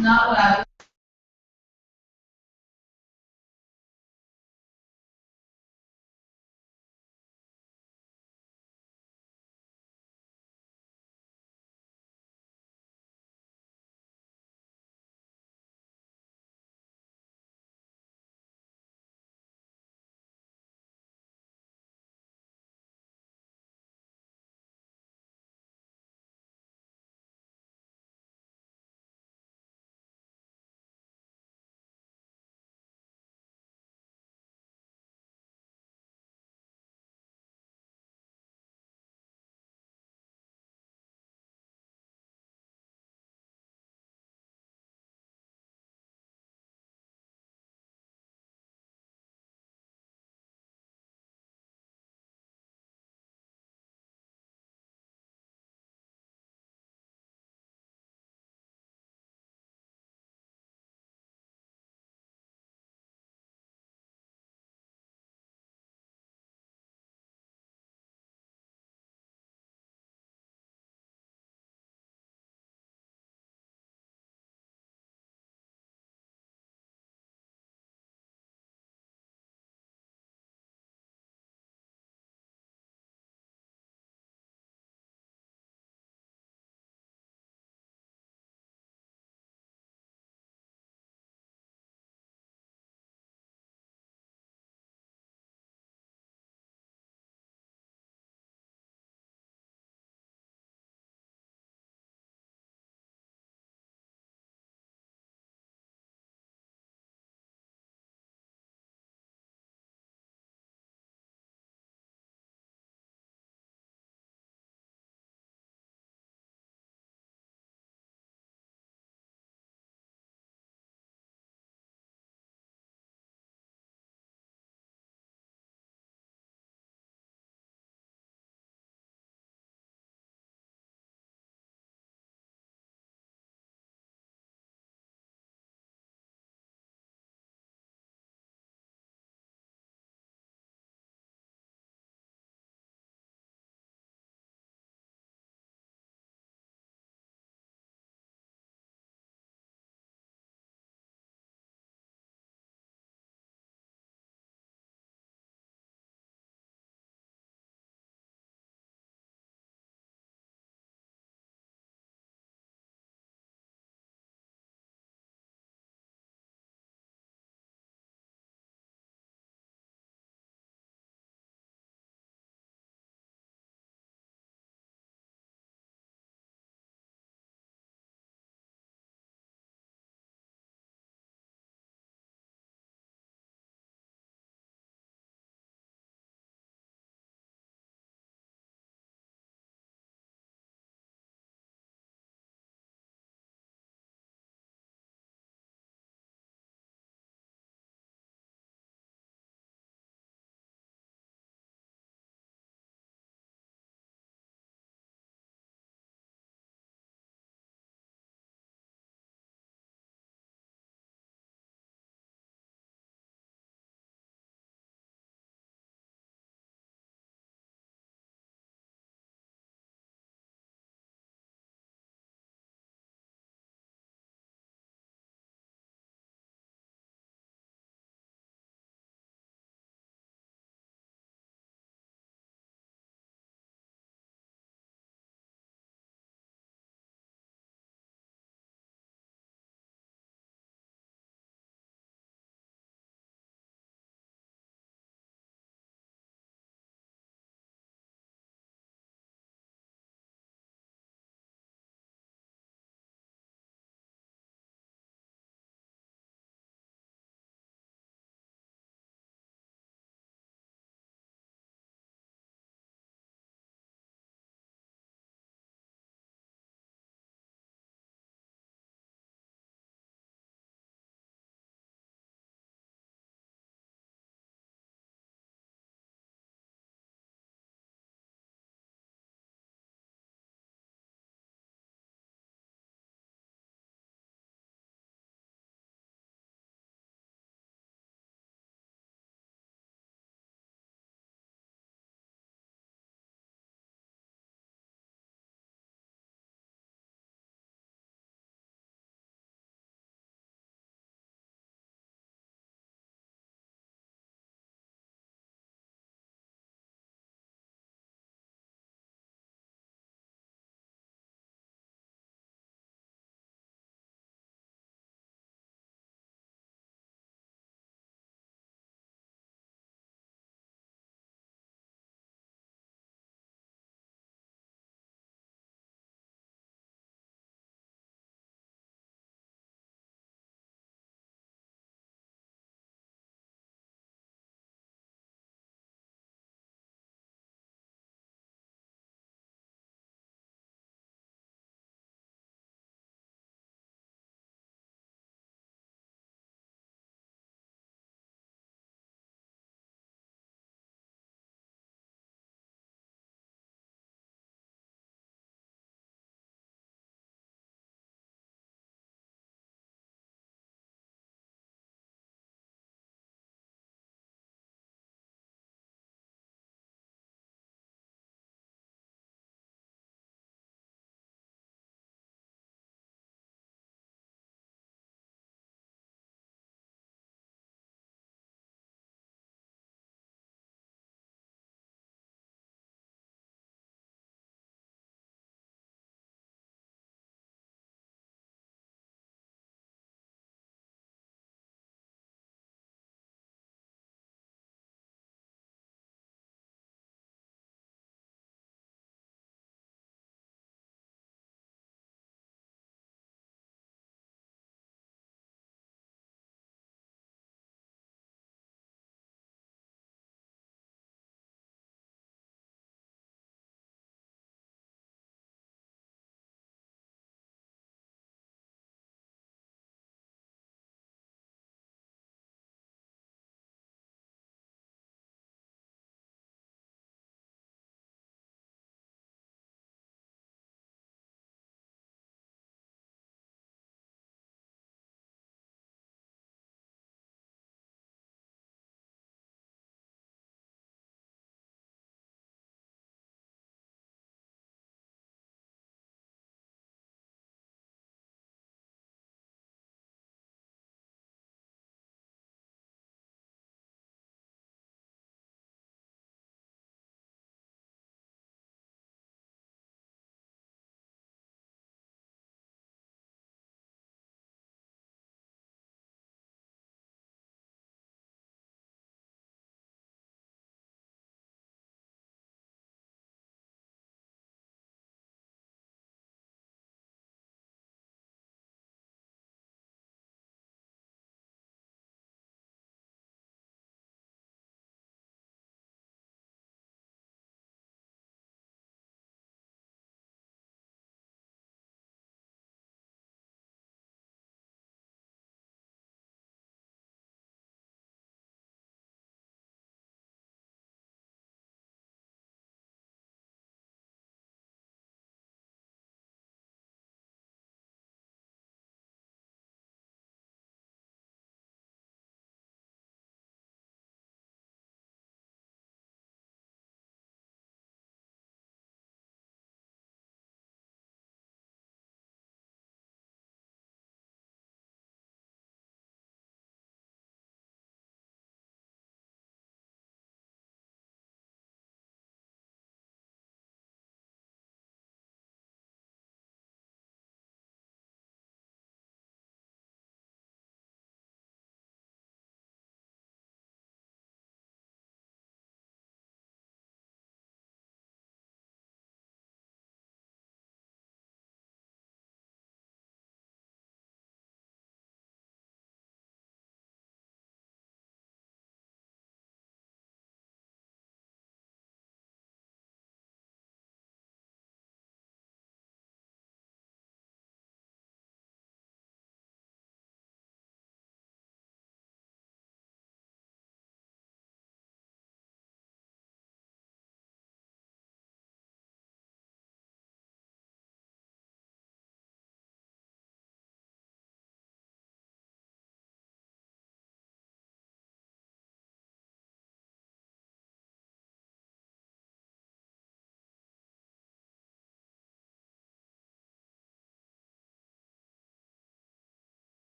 not what I was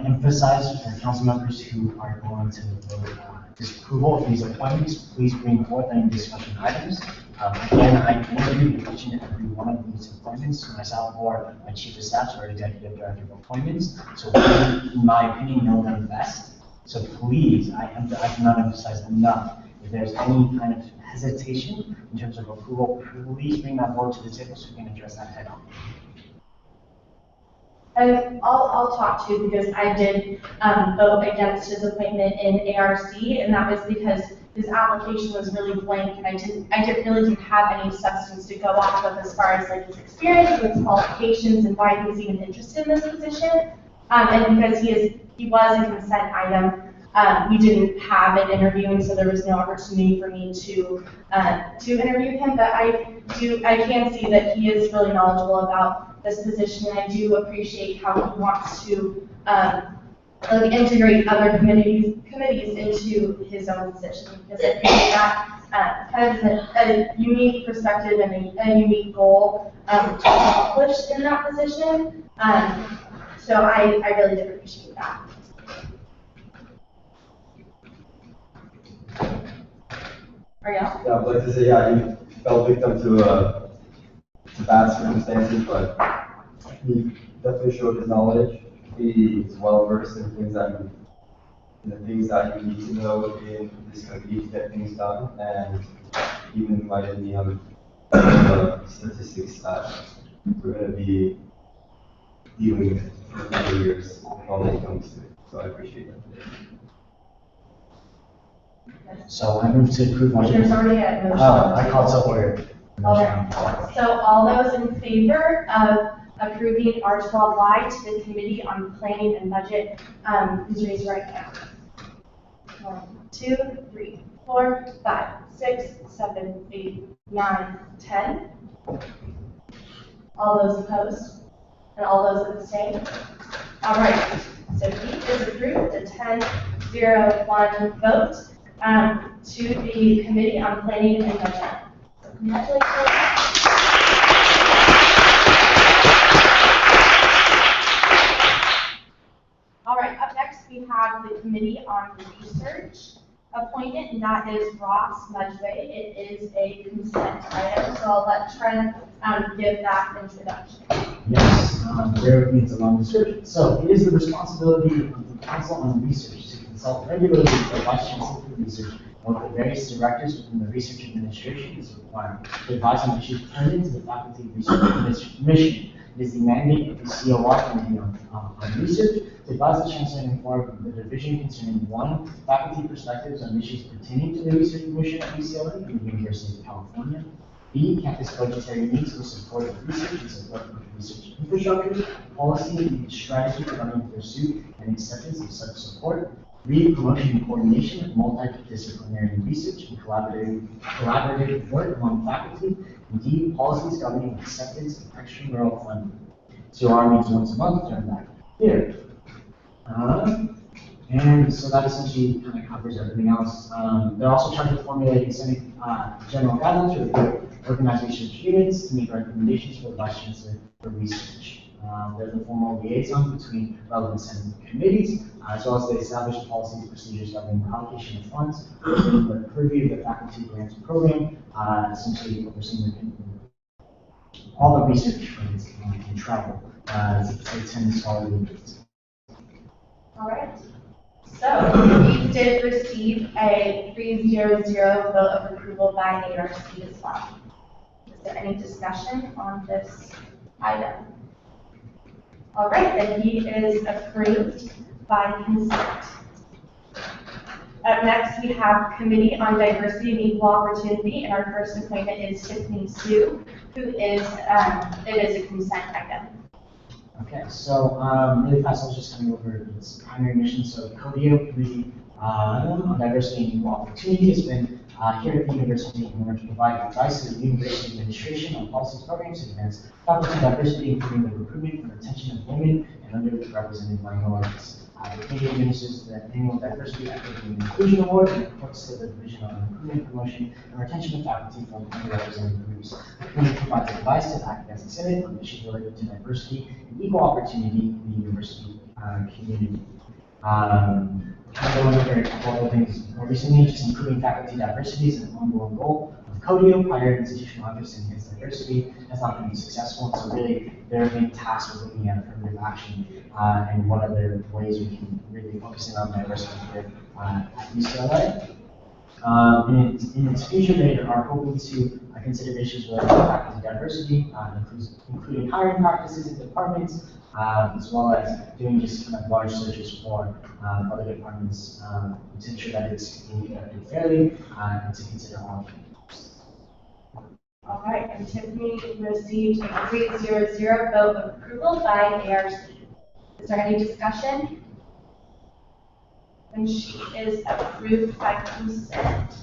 emphasize for council members who are going to vote disapproval of these appointments, please bring forth any discussion items. Again, I interviewed each and every one of these appointments myself or my chief of staff or executive director of appointments. So we, in my opinion, know them best. So please, I cannot emphasize enough. If there's any kind of hesitation in terms of approval, please bring that forward to the table so we can address that head on. And I'll talk to you because I did vote against his appointment in ARC, and that was because his application was really blank, and I didn't have any substance to go off of as far as like his experience, his qualifications, and why he was even interested in this position. And because he was a consent item, we didn't have an interview, and so there was no opportunity for me to interview him. But I can see that he is really knowledgeable about this position, and I do appreciate how he wants to integrate other committees into his own position, because I think that kind of a unique perspective and a unique goal to accomplish in that position. So I really did appreciate that. Ariel? Yeah, I'd like to say, yeah, you fell victim to bad circumstances, but he definitely showed his knowledge. He is well versed in the things that you need to know in this committee to get things done, and even invited me on the statistics that we're going to be dealing with for many years when it comes to it. So I appreciate that. So I move to approve motion. There's already a motion. Oh, I called to order. Okay. So all those in favor of approving R12Y to the Committee on Planning and Budget, please raise your right hand. 1, 2, 3, 4, 5, 6, 7, 8, 9, 10. All those opposed? And all those abstain? All right. So he is approved, a 10-0-1 vote to the Committee on Planning and Budget. So congratulations. All right, up next we have the Committee on Research appointment, and that is Ross Mudgway. It is a consent item, so I'll let Trent give that introduction. Yes, bear with me, it's a long description. So it is the responsibility of the Council on Research to consult regularly with the Vice Chancellor for Research and with the various directors within the research administration is required to advise on issues pertinent to the faculty research mission. It is the mandate of the COR Committee on Research to advise the Chancellor and inform the division concerning 1, faculty perspectives on issues pertaining to the research mission at UCLA and the University of California. B, campus budgetary needs to support of research and support of research infrastructure, policy, and strategy regarding the pursuit and acceptance of such support. 3, promotion and coordination of multidisciplinary research and collaborative work among faculty. And D, policies governing acceptance of extramural funding. COR meets once a month during that period. And so that essentially kind of covers everything else. They're also charged with formulating general guidelines for the organization units to make recommendations for the Vice Chancellor for research. They're the formal liaison between relevant Senate committees, as well as they establish policies and procedures governing the allocation of funds, the purview of the faculty grants program, essentially overseeing all the research funds and travel to attend scholarly meetings. All right. So we did receive a 3-0-0 vote of approval by ARC as well. Is there any discussion on this item? All right, then he is approved by consent. Up next, we have Committee on Diversity and Equal Opportunity, and our first appointment is Tiffany Sue, who is, it is a consent item. Okay, so really fast, I was just coming over this primary mission. So CODIO, Committee on Diversity and Equal Opportunity, has been here at the university in order to provide advice to the university administration on policies, programs to advance faculty diversity, including the recruitment and retention of women and underrepresented minorities. The committee administers the annual Diversity, Equity, and Inclusion Award and reports to the Division on Recruitment, Promotion, and Retention of Faculty from underrepresented groups. The committee provides advice to the Academic Senate on issues related to diversity and equal opportunity in the university community. Kind of going over a couple other things more recently, just improving faculty diversity is an ongoing goal of CODIO. Higher institutional interest in its diversity has not been successful, so really they're being tasked with looking at affirmative action and what other ways we can really focus in on diversity here at UCLA. In its future, they are hoping to consider issues related to faculty diversity, including hiring practices in departments, as well as doing just kind of large searches for other departments to ensure that it's being conducted fairly and to consider all candidates. All right, and Tiffany received a 3-0-0 vote of approval by ARC. Is there any discussion? And she is approved by consent.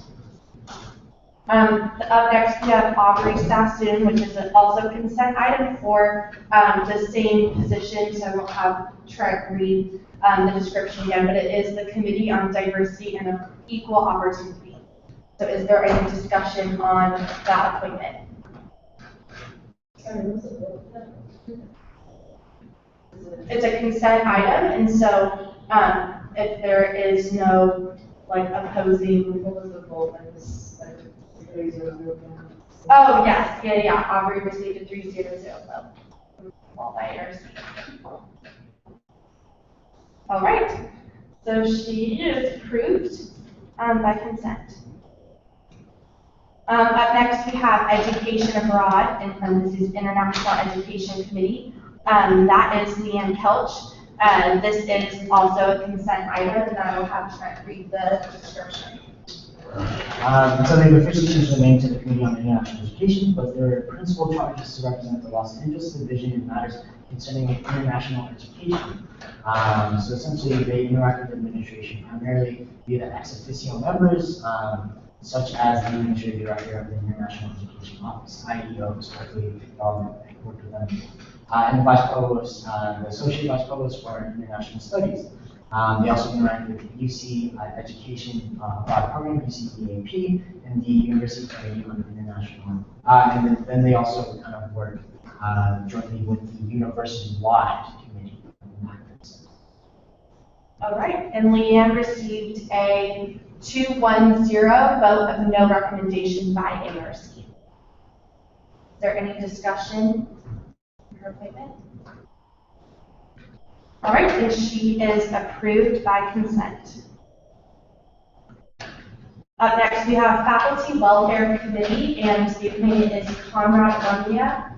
Up next, we have Aubrey Sassoon, which is also a consent item for the same position, so I won't have Trent read the description again, but it is the Committee on Diversity and Equal Opportunity. So is there any discussion on that appointment? It's a consent item, and so if there is no opposing. What was the vote on this? Oh, yes, yeah. Aubrey received a 3-0-0 vote. All by ARC. All right, so she is approved by consent. Up next, we have Education Abroad, and this is International Education Committee. That is Leanne Kelch. This is also a consent item, and I will have Trent read the description. So they've officially changed the name to the Committee on International Education, but their principal charge is to represent the Los Angeles Division in matters concerning international education. So essentially, they interact with the administration primarily via the ex officio members, such as the Administrative Director of the International Education Office, IEO, historically, worked with them, and the Vice Provost, the Associate Vice Provost for International Studies. They also interact with the UC Education Abroad Program, UC EAP, and the University Committee on International. And then they also kind of work jointly with the university-wide committee. All right, and Leanne received a 2-1-0 vote of no recommendation by ARC. Is there any discussion on her appointment? All right, and she is approved by consent. Up next, we have Faculty Welfare Committee, and the appointment is Conrad Lumia.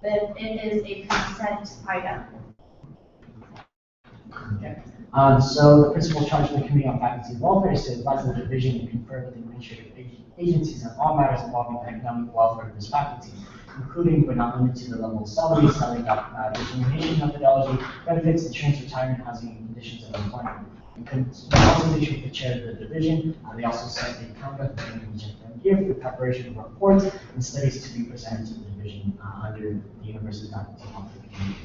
Then it is a consent item. Okay. So the principal charge of the Committee on Faculty Welfare is to advise the division and confer with administrative agencies on all matters involving the economic welfare of this faculty, including but not limited to the level of salary, determination methodology, benefits, insurance, retirement, housing, and conditions of employment. In consultation with the chair of the division, they also set a conduct and year for the preparation of reports and studies to be presented to the division under the University Faculty Welfare Committee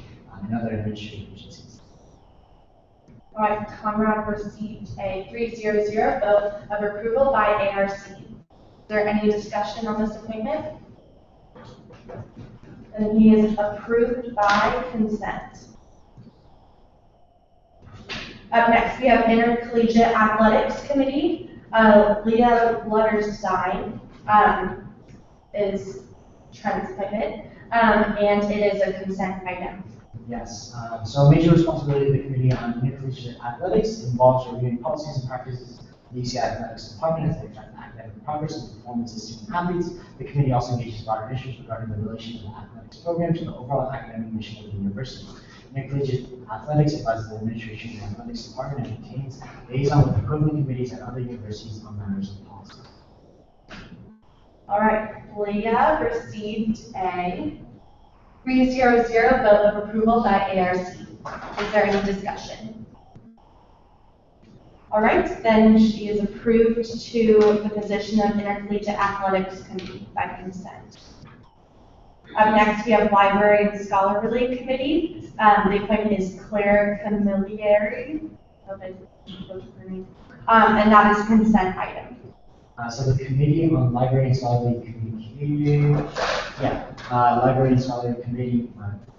and other administrative agencies. All right, Conrad received a 3-0-0 vote of approval by ARC. Is there any discussion on this appointment? And he is approved by consent. Up next, we have Intercollegiate Athletics Committee. Leah Lutterstein is Trent's appointment, and it is a consent item. Yes. So a major responsibility of the Committee on Intercollegiate Athletics involves reviewing policies and practices of the UC Athletics Department as they affect academic progress and performance of student athletes. The committee also engages broader issues regarding the relation of the athletics program to the overall academic mission of the university. Intercollegiate Athletics advises the administration of the athletics department and maintains liaison with equivalent committees at other universities on matters of policy. All right, Leah received a 3-0-0 vote of approval by ARC. Is there any discussion? All right, then she is approved to the position of Intercollegiate Athletics Committee by consent. Up next, we have Library and Scholarly Committee. The appointment is Claire Camilleri, and that is consent item. So the Committee on Library and Scholarly Communication, Library and Scholarly Committee,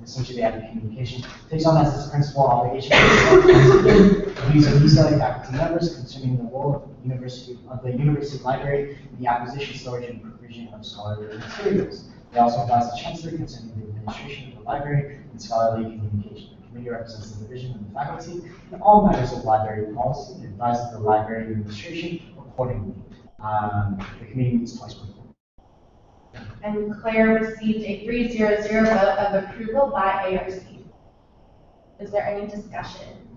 essentially the Admin Communication, takes on as its principal obligation the views of UCLA faculty members concerning the role of the University Library in the acquisition, storage, and provision of scholarly materials. They also advise the Chancellor concerning the administration of the library and scholarly communication. The committee represents the division of the faculty in all matters of library policy and advises the library administration accordingly. The committee meets twice per month. And Claire received a 3-0 vote of approval by ARC. Is there any discussion?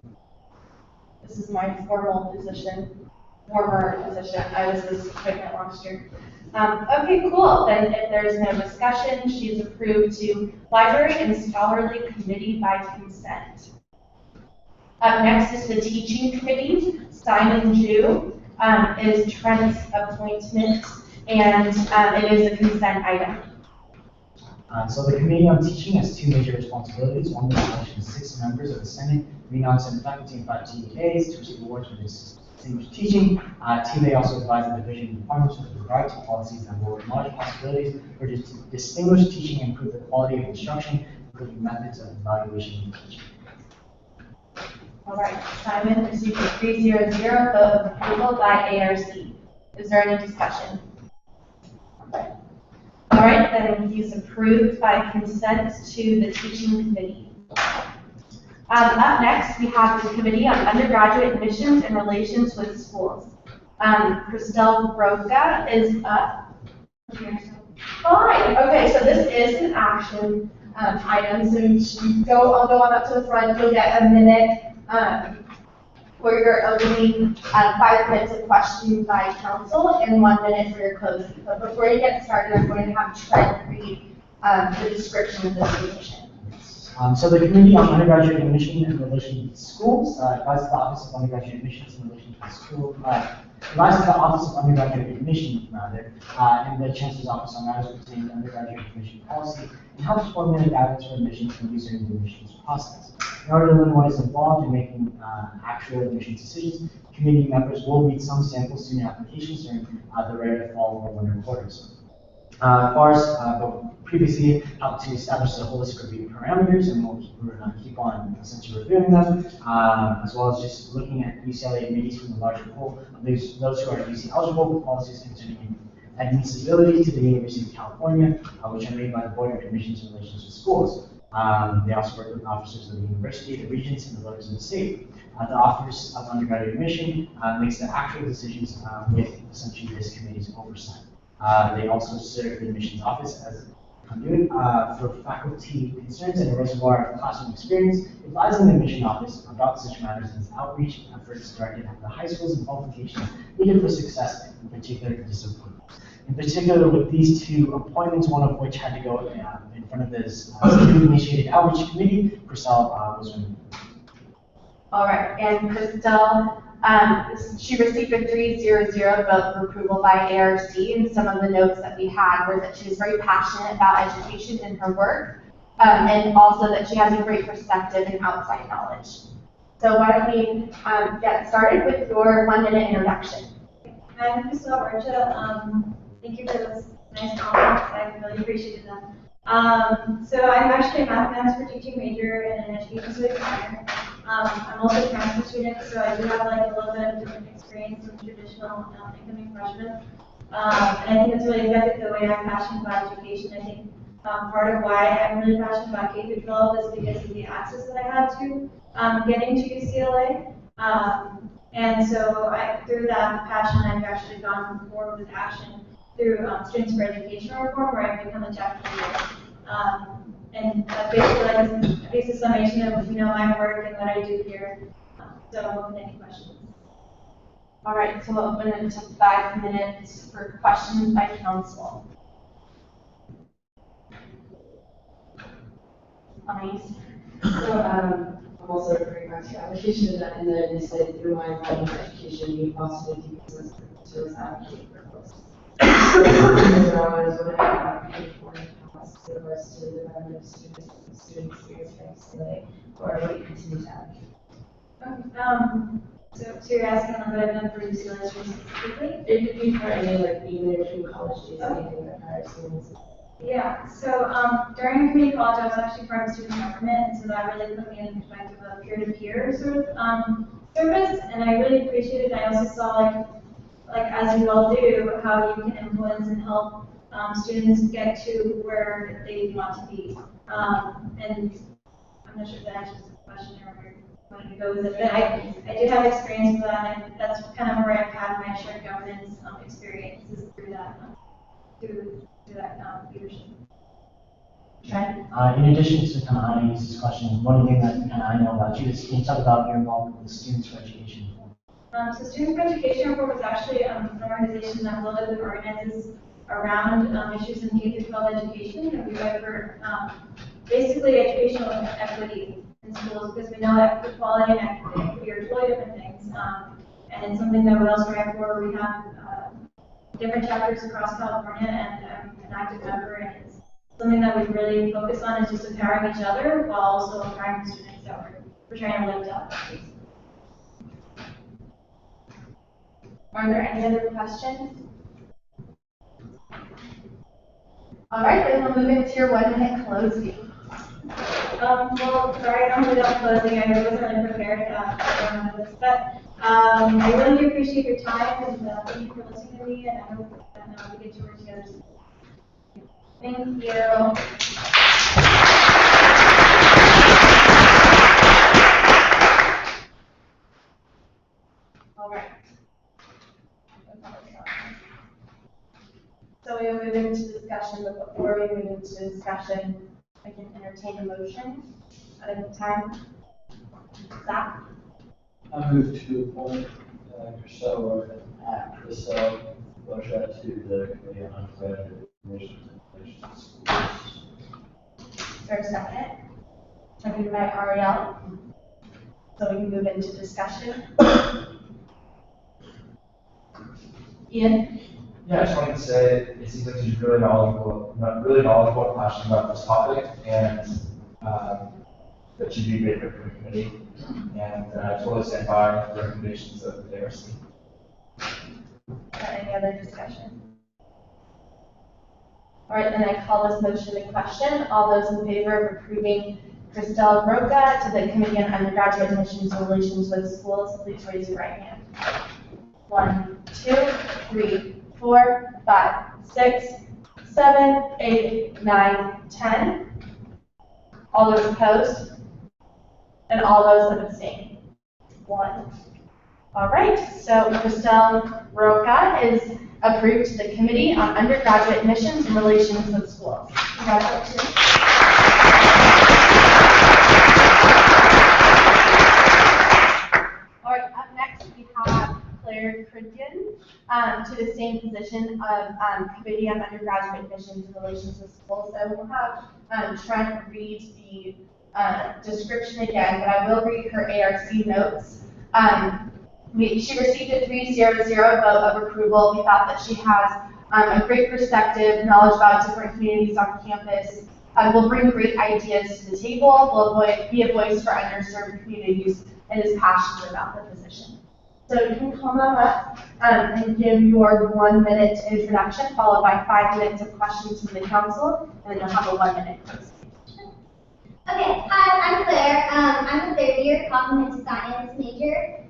This is my former position. I was this appointment last year. Okay, cool. Then if there's no discussion, she's approved to Library and Scholarly Committee by consent. Up next is the Teaching Committee. Simon Jew is Trent's appointment, and it is a consent item. So the Committee on Teaching has two major responsibilities. One, the election of 6 members of the Senate, 3 non-Senate faculty, and 5 TAs to receive awards for distinguished teaching. 2, they also advise the division of departments with regard to policies that will acknowledge possibilities for distinguished teaching and improve the quality of instruction, including methods of evaluation and teaching. All right, Simon received a 3-0 vote of approval by ARC. Is there any discussion? All right, then he's approved by consent to the Teaching Committee. Up next, we have the Committee on Undergraduate Admissions and Relations with Schools. Christelle Broca is up. Fine. Okay, so this is an action item. So I'll go on up to the front. You'll get a minute for your opening, 5 minutes of questions by council, and 1 minute for your closing. But before you get started, I'm going to have Trent read the description of this position. So the Committee on Undergraduate Admission and Relations with Schools advises the Office of Undergraduate Admissions and Relations with Schools, advises the Office of Undergraduate Admission, and the Chancellor's Office on matters pertaining to undergraduate admission policy, and helps formulate guidance for admissions and user in the admissions process. In order to learn what is involved in making actual admissions decisions, committee members will read some sample student applications during the rare fall or winter quarters. Bars previously helped to establish the holistic review parameters, and we're going to keep on essentially reviewing them, as well as just looking at UCLA admittees from the larger pool of those who are UC eligible with policies concerning admissibility to the University of California, which are made by the Board of Admissions and Relations with Schools. They also work with officers of the university, the regents, and the voters of the state. The Office of Undergraduate Admission makes the actual decisions with essentially this committee's oversight. They also serve the admissions office as a conduit for faculty concerns and a reservoir of classroom experience, advising the admission office about such matters as outreach efforts directed at the high schools and qualifications needed for success in particular disciplines. In particular, with these 2 appointments, one of which had to go in front of this student-initiated outreach committee, Christelle was removed. All right, and Christelle, she received a 3-0 vote of approval by ARC, and some of the notes that we had were that she's very passionate about education in her work, and also that she has a great perspective and outside knowledge. So why don't we get started with your 1-minute introduction. Hi, I'm Christelle Rocha. Thank you for those nice comments. I really appreciated them. So I'm actually a mathematics for teaching major and an education student minor. I'm also a transfer student, so I do have like a little bit of different experience with traditional incoming freshmen. And I think it's really affected the way I'm passionate about education. I think part of why I'm really passionate about K-12 is because of the access that I had to getting to UCLA. And so through that passion, I've actually gone forward with action through Students for Education reform, where I've become a chapter leader. And basically, like a basic summation of my work and what I do here. So I'm open to any questions. All right, so we'll open it to 5 minutes for questions by council. Nice. So I'm also very much application and then decided through my environmental education, the possibility to advocate for folks. So I was wondering about California costs with regards to the development of student experience for UCLA, or what you continue to advocate. So you're asking what I've done for UCLA specifically? It could be for any, like, even if you college days, anything that prior students. Yeah, so during community college, I was actually part of student government, and so that really put me in the perspective of peer-to-peer sort of service, and I really appreciated it. I also saw, like as you all do, how you can influence and help students get to where they want to be. And I'm not sure if that answers the question or where you wanted to go with it, but I do have experience with that, and that's kind of where I've had my shared governance experience is through that leadership. In addition to kind of Anais' question, one thing that kind of I know about you is can you talk about your involvement with the Students for Education Forum? So Students for Education Forum is actually an organization that literally organizes around issues in K-12 education, and we fight for basically educational equity in schools, because we know that equality and equity are totally different things, and it's something that we all strive for. We have different chapters across California, and I'm an active member, and it's something that we really focus on is just empowering each other while also empowering the students that we're trying to lift up. Are there any other questions? All right, then we'll move into your 1 minute closing. Well, sorry, I don't really have closing. I wasn't really prepared for this, but I really do appreciate your time, and thank you for listening to me, and I hope that we get to work together soon. Thank you. All right. So we will move into discussion, but before we move into discussion, I can entertain a motion at any time. Zach? I move to appoint Chriselle Rocha to the Committee on Undergraduate Admissions and Relations to Schools. Is there a second? Seconded by Ariel. So we can move into discussion. Ian? Yeah, I just wanted to say it seems like she's really knowledgeable and passionate about this topic, and that she'd be a great fit for the committee. And I totally stand by the recommendations of the ARC. Any other discussion? All right, then I call this motion in question. All those in favor of approving Christelle Roca to the Committee on Undergraduate Admissions and Relations with Schools, please raise your right hand. 1, 2, 3, 4, 5, 6, 7, 8, 9, 10. All those opposed? And all those that abstain? 1. All right, so Christelle Roca is approved to the Committee on Undergraduate Admissions and Relations with Schools. Congratulations. All right, up next we have Claire Cridgen to the same position of Committee on Undergraduate Admissions and Relations with Schools. So we'll have Trent read the description again, but I will read her ARC notes. She received a 3-0-0 vote of approval. We thought that she has a great perspective, knowledge about different communities on campus, will bring great ideas to the table, will be a voice for underserved communities, and is passionate about the position. So you can come on up and give your 1 minute introduction, followed by 5 minutes of questions from the council, and then you'll have a 1 minute closing. Okay, hi, I'm Claire. I'm a 3rd-year cognitive science major.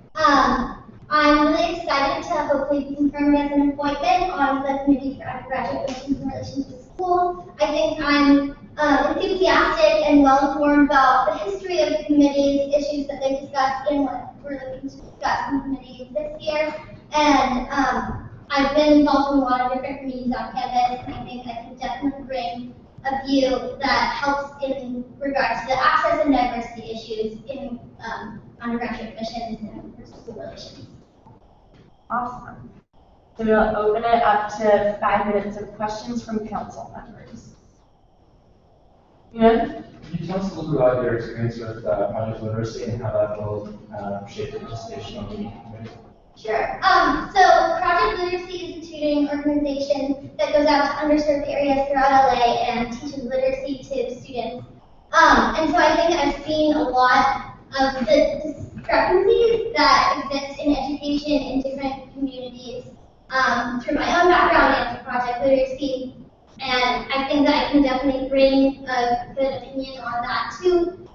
I'm really excited to hopefully be confirmed as an appointment on the Committee for Undergraduate Admissions and Relations with Schools. I think I'm enthusiastic and well-informed about the history of the committee's issues that they've discussed and what we're looking to discuss in the committee this year. And I've been involved in a lot of different committees on campus, and I think I can definitely bring a view that helps in regards to the access and diversity issues in undergraduate admissions and school relations. Awesome. So we'll open it up to 5 minutes of questions from council members. Ian? Can you tell us a little bit about your experience with Project Literacy and how that will shape the participation on the committee? Sure. So Project Literacy is a tutoring organization that goes out to underserved areas throughout LA and teaches literacy to students. And so I think I've seen a lot of the discrepancies that exist in education in different communities through my own background and through Project Literacy. And I think that I can definitely bring a good opinion on that to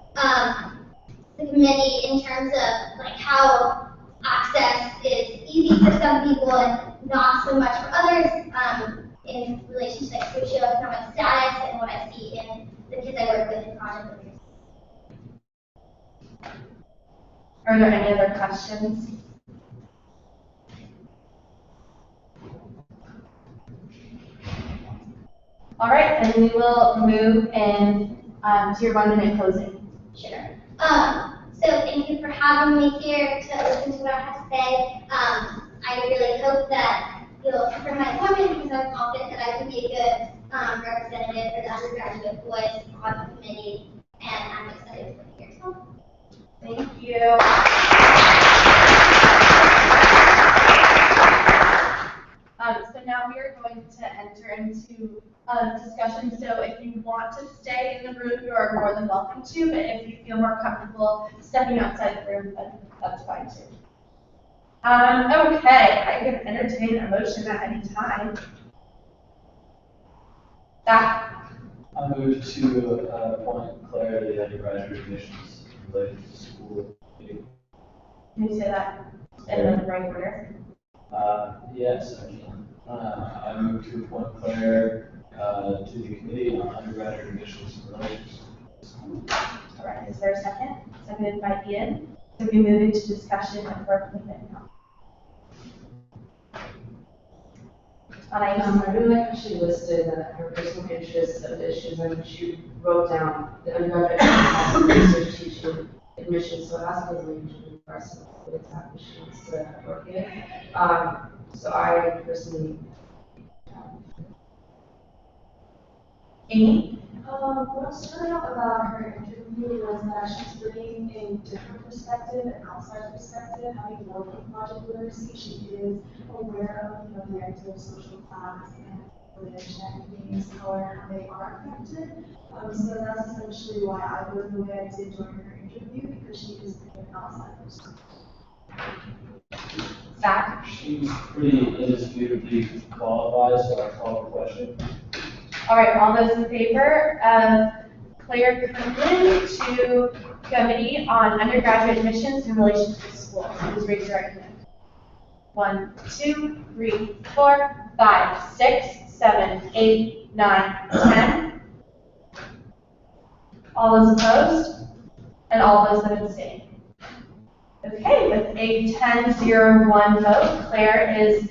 the committee in terms of like how access is easy for some people and not so much for others in relation to like socioeconomic status and what I see in the kids I work with in Project Literacy. Are there any other questions? All right, then we will move in to your 1 minute closing. Sure. So thank you for having me here to listen to what I have to say. I really hope that you'll confirm my appointment because I'm confident that I can be a good representative for the undergraduate voice on the committee, and I'm excited to be here as well. Thank you. So now we are going to enter into discussion. So if you want to stay in the room, you are more than welcome to. But if you feel more comfortable stepping outside the room, then that's fine too. Okay, I can entertain a motion at any time. That. I move to appoint Claire to the undergraduate admissions related to school committee. Can you say that in the right order? Yes, I can. I move to appoint Claire to the committee on undergraduate admissions relations. All right, is there a second? Seconded by Ian. So we move into discussion of her appointment now. I really like how she listed her personal interests of issues, and she wrote down the undergraduate research teaching admissions, so it has to be really impressive what exactly she wants to work in. So I personally. Amy? What stood out about her interview was that she's bringing a different perspective, an outside perspective, having worked with Project Literacy. She is aware of the narrative, social class, and village and communities of color, how they are affected. So that's essentially why I voted the way I did during her interview, because she is bringing an outside perspective. Zach? She's pretty indisputably qualified, so I call the question. All right, all those in favor of Claire Cumberland to committee on undergraduate admissions in relation to schools, please raise your right hand. 1, 2, 3, 4, 5, 6, 7, 8, 9, 10. All those opposed? And all those that abstain. Okay, with a 10-0-1 vote, Claire is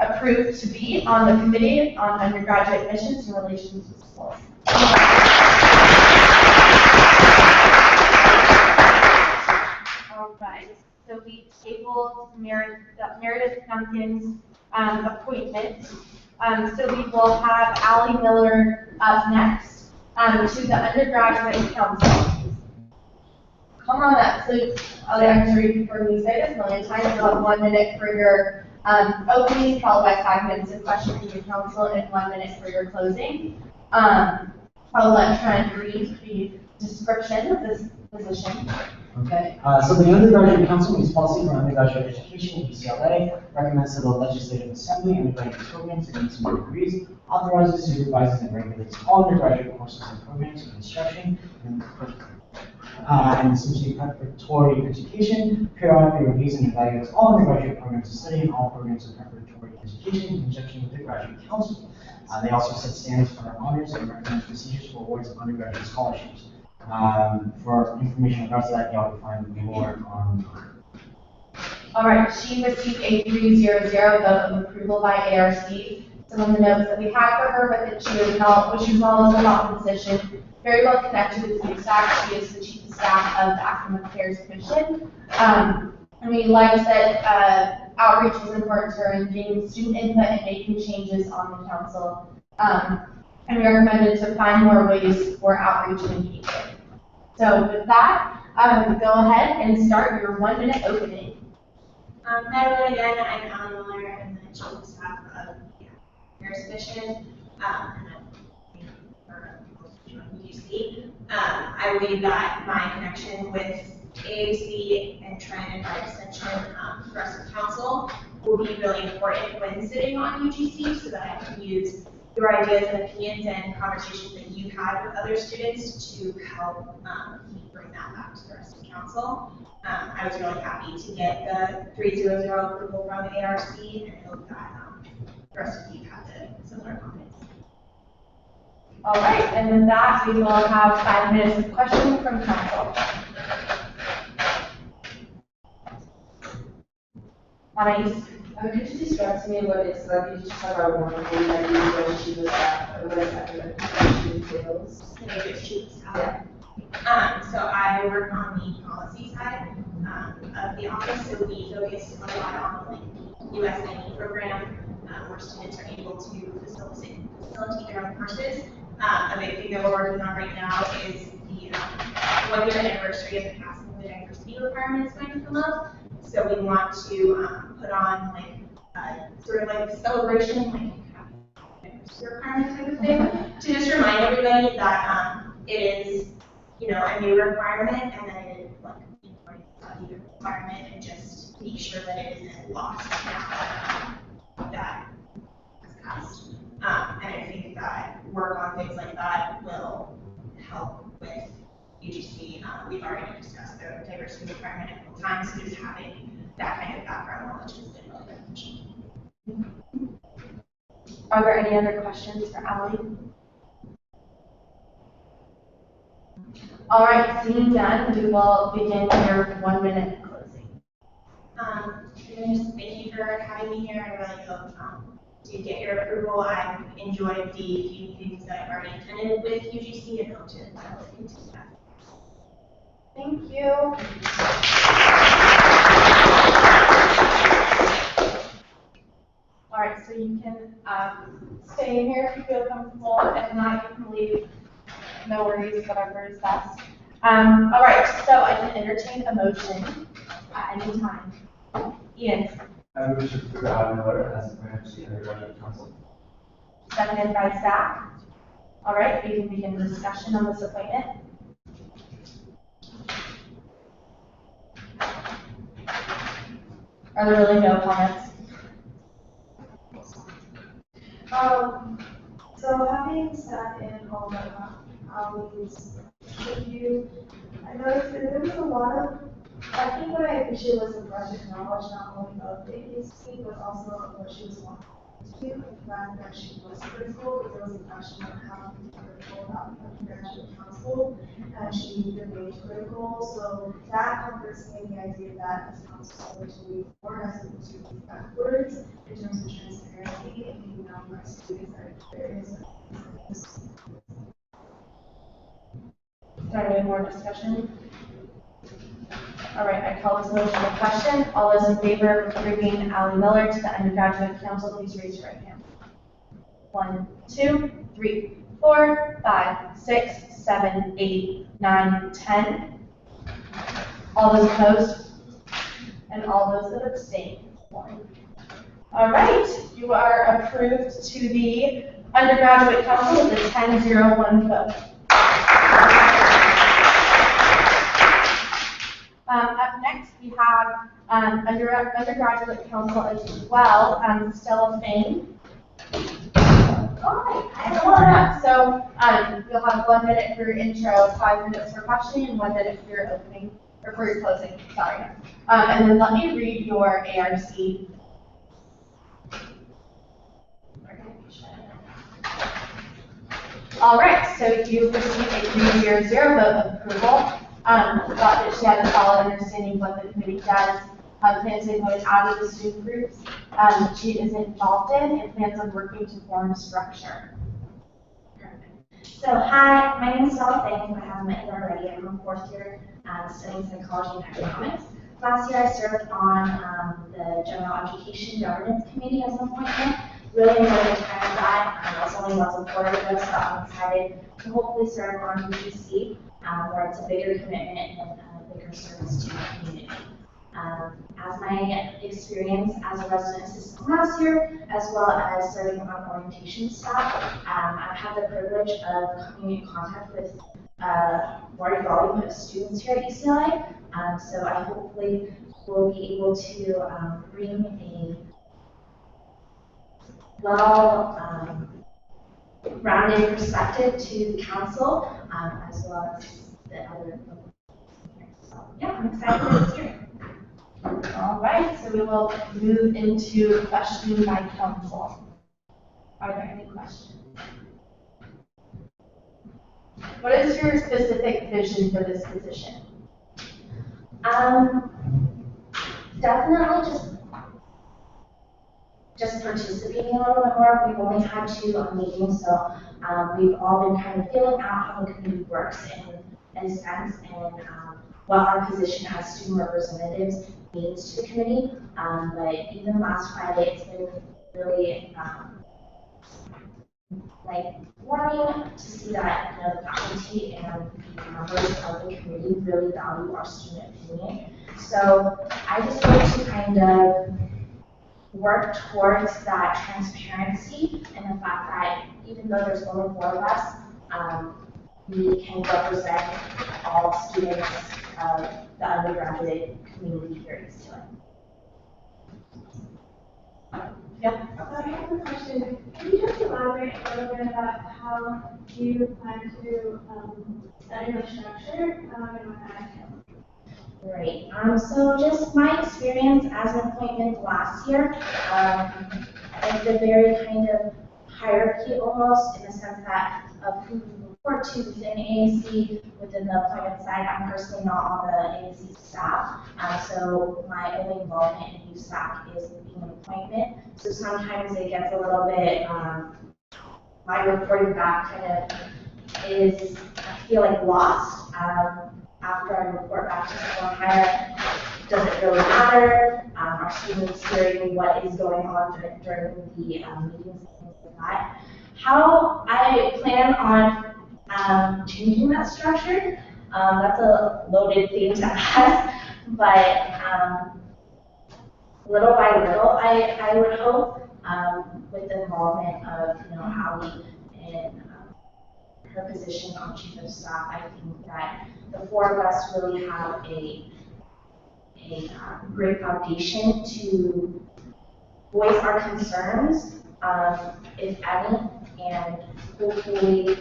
approved to be on the committee on undergraduate admissions in relation to schools. All right, so we tabled Meredith Duncan's appointment. So we will have Allie Miller up next to the undergraduate council. Come on up. So I'll actually, before we say this a million times, you'll have 1 minute for your opening, followed by 5 minutes of questions from the council and 1 minute for your closing. I'll let Trent read the description of this position. Okay, so the Undergraduate Council meets policy for undergraduate education at UCLA, recommends to the Legislative Assembly undergraduate programs and intermediate degrees, authorizes, supervises, and regulates all undergraduate courses and programs of instruction and essentially preparatory education, periodically reviews and evaluates all undergraduate programs of study and all programs of preparatory education in conjunction with the Graduate Council. They also set standards for honors and recommend procedures for awards of undergraduate scholarships. For information in regards to that, y'all can find more on. All right, she received a 300 vote of approval by ARC. Some of the notes that we have for her, but that she was knowledgeable about the position, very well connected with USAC. She is the chief of staff of the Academic Affairs Commission. And we liked that outreach was important to her in getting student input and making changes on the council. And we recommended to find more ways for outreach and engagement. So with that, go ahead and start your 1 minute opening. Hi everyone again, I'm Allie Miller, I'm the chief of staff of the Affairs Commission, and I'm for UC. I believe that my connection with AAC and Trent and by extension, progressive council will be really important when sitting on UGC so that I can use your ideas and opinions and conversations that you've had with other students to help bring that back to the rest of the council. I was really happy to get the 300 approval from ARC and hope that the rest of you have the similar comments. All right, and with that, we will have 5 minutes of questions from council. Anais? Could you describe to me what it's like? You just talk about one thing that you wish she was at, or what exactly she entails? Yeah. So I work on the policy side of the office, so we focus a lot on like the USAC program, where students are able to facilitate their own courses. A big thing that we're working on right now is the 1-year anniversary of the passing of the diversity requirements going to come up. So we want to put on like sort of like a celebration, like requirement type of thing, to just remind everybody that it is, you know, a new requirement, and that it is like a new requirement, and just make sure that it isn't lost now that has passed. And I think that work on things like that will help with UGC. We've already discussed the diversity requirement a couple times, so just having that kind of background knowledge has been really beneficial. Are there any other questions for Allie? All right, seeing done, we will begin your 1-minute closing. Just thank you for having me here. I really hope to get your approval. I've enjoyed the few meetings that I've already attended with UGC and hope to continue that. Thank you. All right, so you can stay in here if you feel comfortable. If not, you can leave. No worries, whatever is best. All right, so I can entertain a motion at any time. Ian. I wish to approve Adam Miller as the PMC undergraduate council. Seconded by staff. All right, we can begin discussion on this appointment. Are there really no comments? So having sat in all the meetings with you, I noticed that there was a lot of, I think what I appreciated was the breadth of knowledge, not only of the APC, but also of what she was wanting to do. The fact that she was critical, because there was a question of how to be critical about the undergraduate council, and she remained critical. So that comforts me in the idea that as council to move forward as opposed to move backwards in terms of transparency and being known by students that there is Is there any more discussion? All right, I call this motion a question. All those in favor of approving Allie Miller to the undergraduate council, please raise your right hand. 1, 2, 3, 4, 5, 6, 7, 8, 9, 10. All those opposed? And all those that abstain? 1. All right, you are approved to the undergraduate council with a 10-0-1 vote. Up next, we have undergraduate council as well, Stella Fain. Hi, come on up. So you'll have 1 minute for your intro, 5 minutes for questioning, and 1 minute for your opening, or for your closing, sorry. And then let me read your ARC. All right, so you received a 3-0 vote of approval. Thought that she had a solid understanding of what the committee does, plans to employ out of the student groups she is involved in, and plans on working to form structure. So hi, my name is Stella Fain. If I haven't met you already, I'm from 4th year studying psychology and economics. Last year I served on the general education governance committee as an appointment. Really enjoyed the time of that. It's only once a quarter ago, so I'm excited to hopefully serve on UGC, where it's a bigger commitment and a bigger service to the community. As my experience as a resident assistant last year, as well as serving on orientation staff, I've had the privilege of coming in contact with large volume of students here at UCLA. So I hopefully will be able to bring a well-rounded perspective to the council, as well as the other folks here. So yeah, I'm excited for this year. All right, so we will move into questioning by council. Are there any questions? What is your specific vision for this position? Definitely just participating a little bit more. We've only had 2 meetings, so we've all been kind of feeling out how the committee works in a sense, and what our position as student representatives means to the committee. But even last Friday, it's been really warming to see that the faculty and members of the committee really value our student opinion. So I just want to kind of work towards that transparency and the fact that even though there's only 4 of us, we can represent all students of the undergraduate community here at UCLA. Yep. I have a question. Can you just elaborate a little bit about how you plan to study the structure and what that entails? Right. So just my experience as an appointment last year, it's a very kind of hierarchy almost, in the sense that of who you report to within AAC, within the appointment side. I'm personally not on the AAC staff, so my only involvement in USAC is being an appointment. So sometimes it gets a little bit, my reporting back kind of is, I feel like lost. After I report back to someone higher, does it really matter? Are students hearing what is going on during the meetings and things like that? How I plan on changing that structure, that's a loaded thing to ask, but little by little, I would hope, with the involvement of, Allie and her position on chief of staff, I think that the 4 of us really have a great foundation to voice our concerns, if any, and hopefully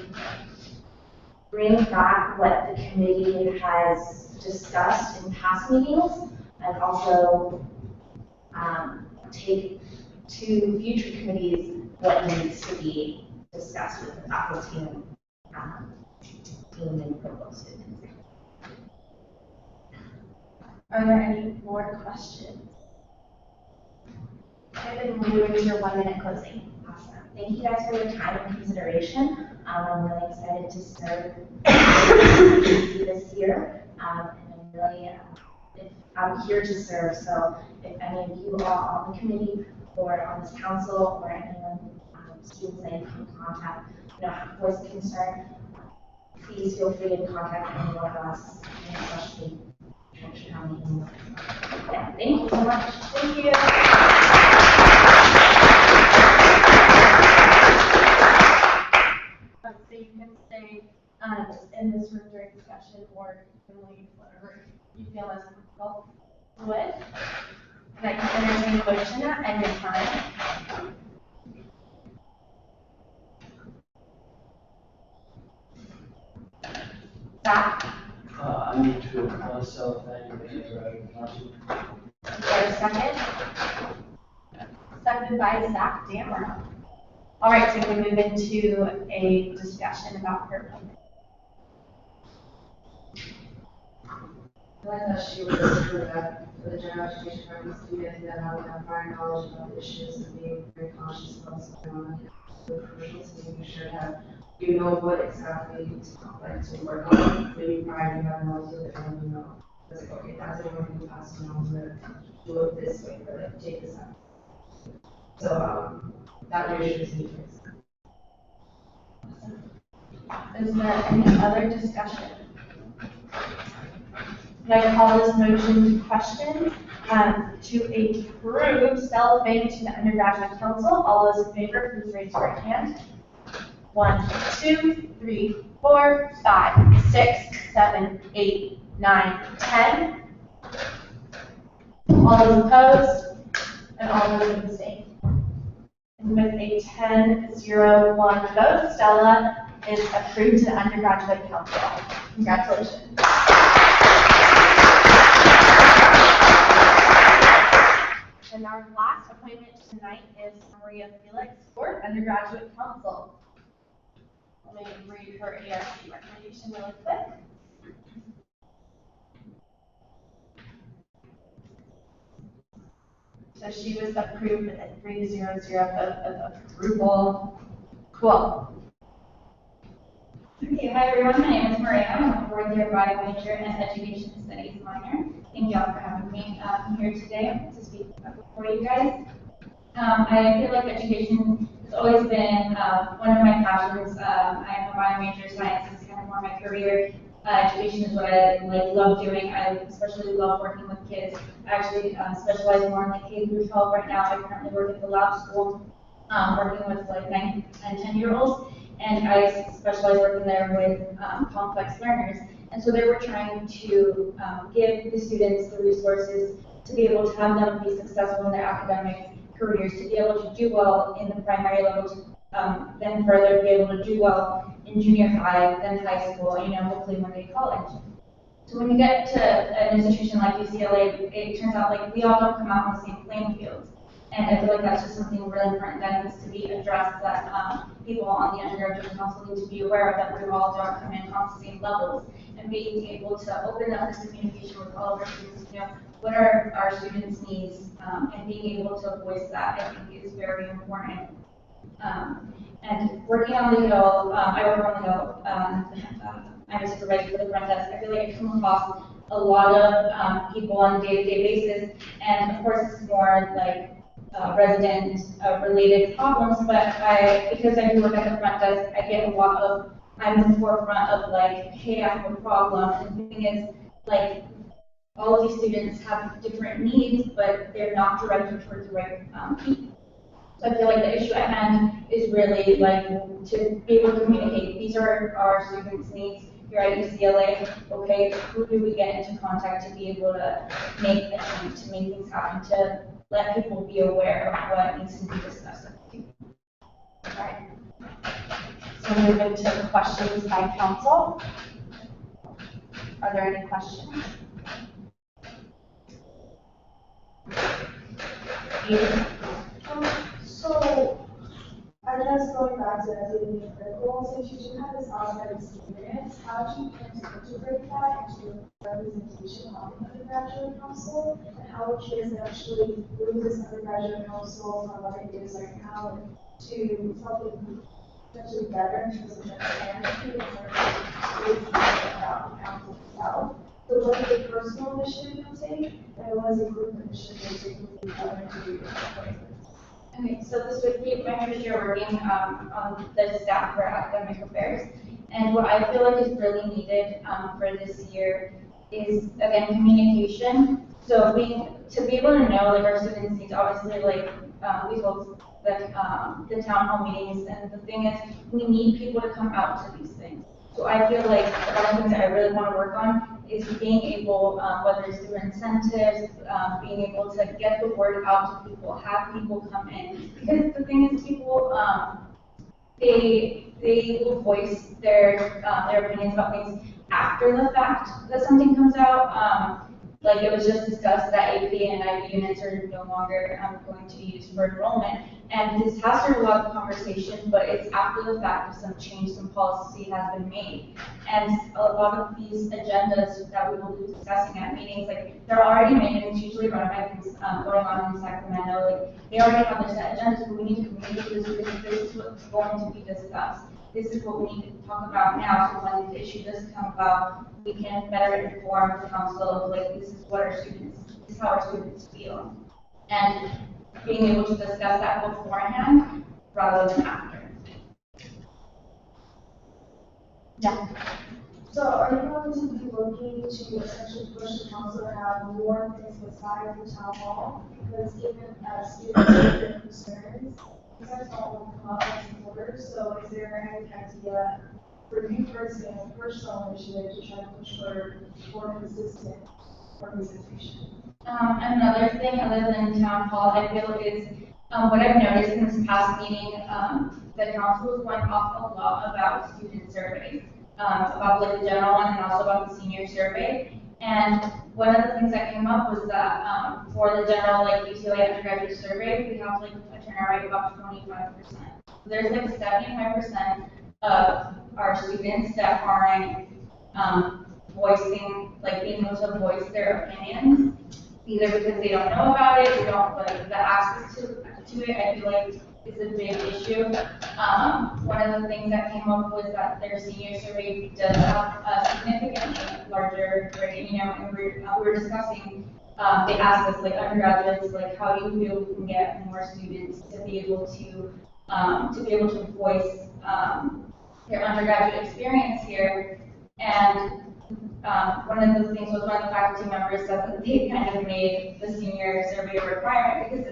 bring back what the committee has discussed in past meetings, and also take to future committees what needs to be discussed with the faculty and being proposed. Are there any more questions? Okay, then we'll move into your 1-minute closing. Awesome. Thank you guys for your time and consideration. I'm really excited to serve this year, and I'm here to serve. So if any of you are on the committee or on this council or anyone, students that you can contact, voice of concern, please feel free to contact any one of us, especially Trench County. Yeah, thank you so much. Thank you. So you can stay in this room during discussion, or you can leave, whatever you feel is comfortable with. And I can entertain a motion at any time. Zach? I need to self-evaluate. Is there a second? Seconded by Zach Dammer. All right, so we move into a discussion about her appointment. I like that she was for the general education program student that have prior knowledge about the issues and being very conscious of what's going on. So crucial to making sure that you know what exactly to work on. Maybe prior you have knowledge of it and you know, it's like, okay, that's what we're going to pass on, I'm going to do it this way, or like take this out. So that really should be the Is there any other discussion? Can I call this motion to question to approve self-paying to the undergraduate council? All those in favor, please raise your right hand. 1, 2, 3, 4, 5, 6, 7, 8, 9, 10. All those opposed, and all those abstained. And with a 10-0-1 vote, Stella is approved to the undergraduate council. Congratulations. And our last appointment tonight is Maria Felix for undergraduate council. Let me read her ARC recommendation really quick. So she was approved with a 3-0-0 vote of approval. Cool. Okay, hi everyone, my name is Maria. I'm a fourth-year bio major and education studies minor. Thank y'all for having me here today to speak before you guys. I feel like education has always been one of my passions. I'm a bio major, science is kind of more my career. Education is what I love doing. I especially love working with kids. I actually specialize more in like K-12 right now. I currently work at the lab school, working with like 9 and 10-year-olds. And I specialize working there with complex learners. And so they were trying to give the students the resources to be able to have them be successful in their academic careers, to be able to do well in the primary level, to then further be able to do well in junior high, then high school, hopefully one day college. So when you get to an institution like UCLA, it turns out like we all don't come out on the same playing fields. And I feel like that's just something really important that needs to be addressed, that people on the undergraduate council need to be aware of, that we all don't come in on the same levels. And being able to open up this communication with all of our students, what are our students' needs, and being able to voice that, I think, is very important. And working on the Hill, I work on the Hill, I'm a supervisor for the front desk. I feel like I come across a lot of people on a day-to-day basis, and of course it's more like resident-related problems, but because I do work at the front desk, I get a lot of, I'm in the forefront of like, hey, I have a problem, and the thing is, like, all of these students have different needs, but they're not directed towards the right people. So I feel like the issue at hand is really like to be able to communicate. These are our students' needs here at UCLA. Okay, who do we get into contact to be able to make a change, to make things happen, to let people be aware of what needs to be discussed. All right. So move into questions by council. Are there any questions? So, I guess going back to the critical, since you do have this outside experience, how do you plan to integrate that into representation on the undergraduate council? And how would kids actually move this undergraduate council from what it is right now to something potentially better in terms of transparency in terms of about the council itself? So what is the personal initiative you'll take, and what is the group initiative you'll take with the other to do this? Okay, so this would be my first year working on the staff for academic affairs. And what I feel like is really needed for this year is, again, communication. So to be able to know like our students' needs, obviously like we hold the town hall meetings, and the thing is we need people to come out to these things. So I feel like one of the things that I really want to work on is being able, whether it's through incentives, being able to get the word out to people, have people come in. Because the thing is, people, they will voice their opinions about things after the fact that something comes out. Like it was just discussed that AP and IB units are no longer going to be used for enrollment. And this has started a lot of conversation, but it's after the fact of some change, some policy has been made. And a lot of these agendas that we will be discussing at meetings, like they're already made, and it's usually run by things going on in Sacramento. Like they already have their set agendas, but we need to communicate this because this is what's going to be discussed. This is what we need to talk about now, so when the issue does come about, we can better inform the council of like, this is what our students, this is how our students feel. And being able to discuss that beforehand rather than after. Yeah. So are you going to be looking to essentially push the council to have more things besides the town hall? Because given students' concerns don't come up as important. member, so is there any idea for you personally, as a personal initiative, to try to push for more consistent representation? Another thing other than town hall, I feel is, what I've noticed in this past meeting, the council was going off a lot about student surveys, about like the general one and also about the senior survey. And one of the things that came up was that, for the general, like UCLA undergraduate survey, we have like a turnout rate of about 25%. There's like 75% of our students that aren't, voicing, like being able to voice their opinions, either because they don't know about it, they don't like the access to it, I feel like is a big issue. One of the things that came up was that their senior survey does have a significantly larger rate, you know, and we were discussing, they asked us, like undergraduates, like how do you feel we can get more students to be able to voice, their undergraduate experience here. And one of the things was one of the faculty members said that they kind of made the senior survey a requirement because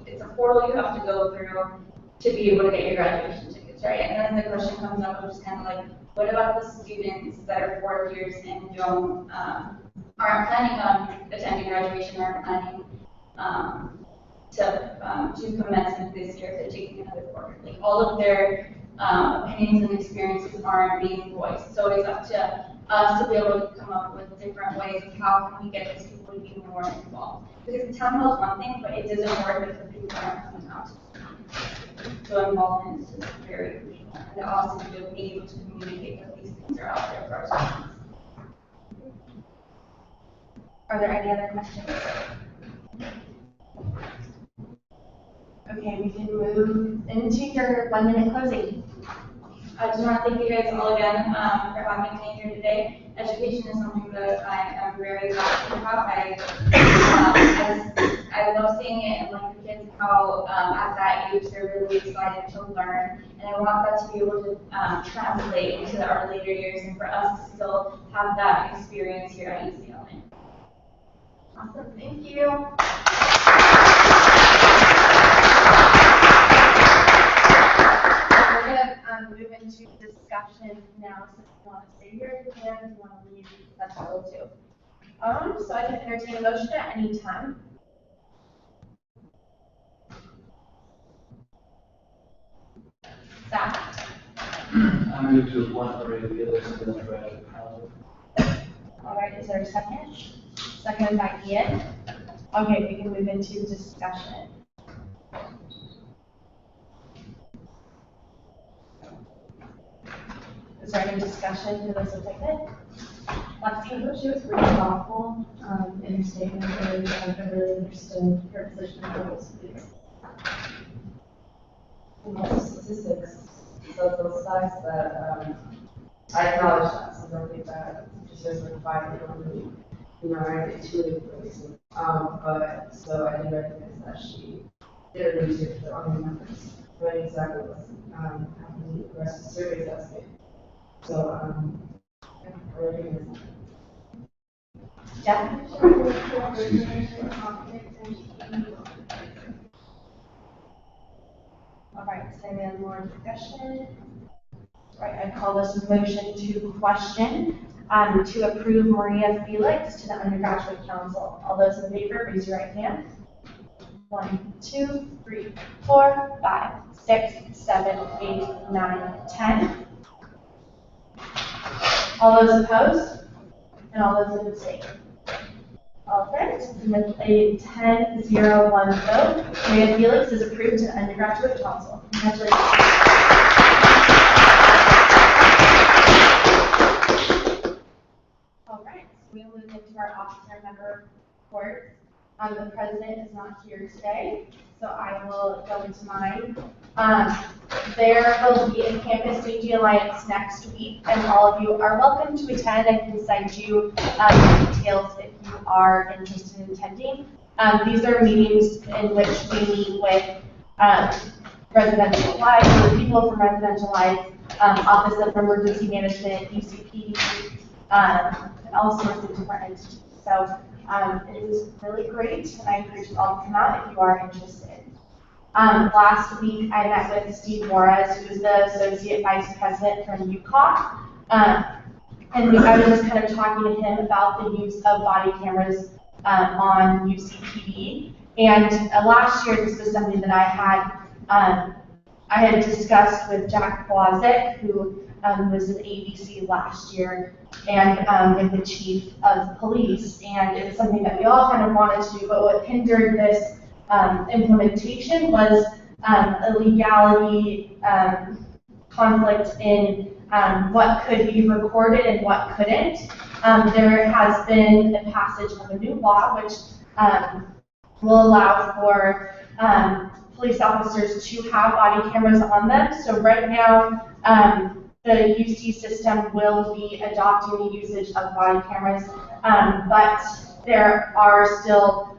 it's a portal you have to go through to be able to get your graduation tickets, right? And then the question comes up, which is kind of like, what about the students that are fourth years and aren't planning on attending graduation, aren't planning to commencement this year, they're taking another quarter. Like all of their opinions and experiences aren't being voiced. So it's up to us to be able to come up with different ways of how can we get these people to be more involved. Because the town hall is one thing, but it doesn't work if the people aren't coming out. So involvement is just very crucial. And it also being able to communicate that these things are out there for our students. Are there any other questions? Okay, we can move into your 1-minute closing. I just want to thank you guys all again for having me here today. Education is something that I am very passionate about. I love seeing it in like the kids how at that age they're really excited to learn, and I want that to be able to translate into our later years and for us to still have that experience here at UCLA. Awesome, thank you. We're gonna move into discussion now. So if you want to stay here, you can. If you want to leave, that's cool too. So I can entertain a motion at any time. Zach. I move to appoint Maria Felix to the undergraduate council. All right, is there a second? Seconded by Ian. Okay, we can move into discussion. Is there any discussion for this appointment? Lexi? She was really thoughtful in her statement, and I really understood her position on those things. And also statistics, so those facts that I acknowledge that, so don't think that just as like 5 people really, are intuitive ways. But so I do recognize that she did her research on the numbers, but exactly what's happening the rest of the surveys that's it. So I recognize that. Jeff? All right, so then more discussion. All right, I call this motion to question, to approve Maria Felix to the undergraduate council. All those in favor, raise your right hand. 1, 2, 3, 4, 5, 6, 7, 8, 9, 10. All those opposed? And all those abstain? All right, with a 10-0-1 vote, Maria Felix is approved to the undergraduate council. Congratulations. All right, so we'll move into our officer member reports. The president is not here today, so I will go into mine. There will be a Campus Safety Alliance next week, and all of you are welcome to attend. I can send you details if you are interested in attending. These are meetings in which we meet with residential lives, or people from residential lives, Office of Emergency Management, UCP, and all sorts of different entities. So it is really great, and I encourage you all to come out if you are interested. Last week, I met with Steve Juarez, who is the Associate Vice President from UCOC. And I was just kind of talking to him about the use of body cameras on UCPD. And last year, this was something that I had discussed with Jack Blazek, who was an ABC last year, and with the chief of police. And it was something that we all kind of wanted to do, but what hindered this implementation was a legality conflict in what could be recorded and what couldn't. There has been a passage of a new law which will allow for police officers to have body cameras on them. So right now, the UC system will be adopting the usage of body cameras, but there are still,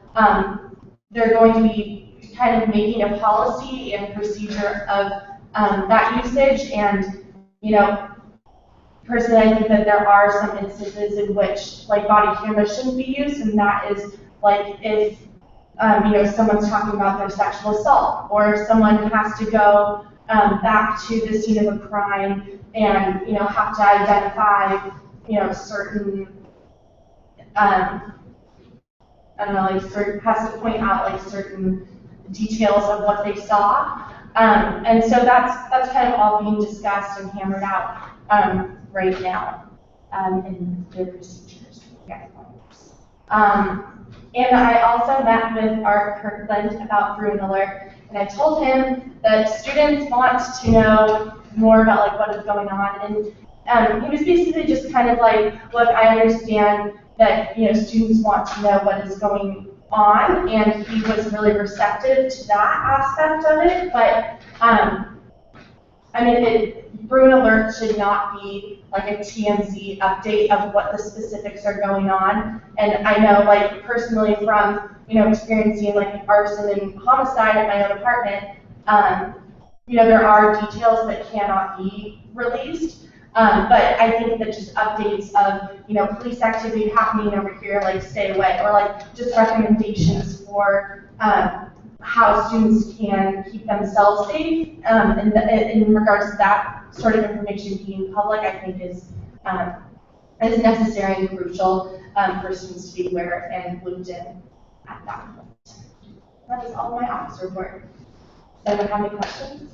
they're going to be kind of making a policy and procedure of that usage. And, you know, personally, I think that there are some instances in which, like, body cameras shouldn't be used, and that is, like, if, you know, someone's talking about their sexual assault, or if someone has to go back to the scene of a crime and, you know, have to identify, you know, certain, I don't know, like, has to point out, like, certain details of what they saw. And so that's kind of all being discussed and hammered out right now in the procedures. Yeah. And I also met with Art Kirkland about Brew Miller, and I told him that students want to know more about, like, what is going on. And he was basically just kind of like, look, I understand that, you know, students want to know what is going on, and he was really receptive to that aspect of it. But I mean, Bruin Alert should not be like a TMZ update of what the specifics are going on. And I know, like, personally from, you know, experiencing like arson and homicide at my own apartment, you know, there are details that cannot be released. But I think that just updates of, you know, police activity happening over here, like, stay away, or like just recommendations for how students can keep themselves safe in regards to that sort of information being public, I think is necessary and crucial for students to be aware and looped in at that point. That is all my office report. Does anyone have any questions?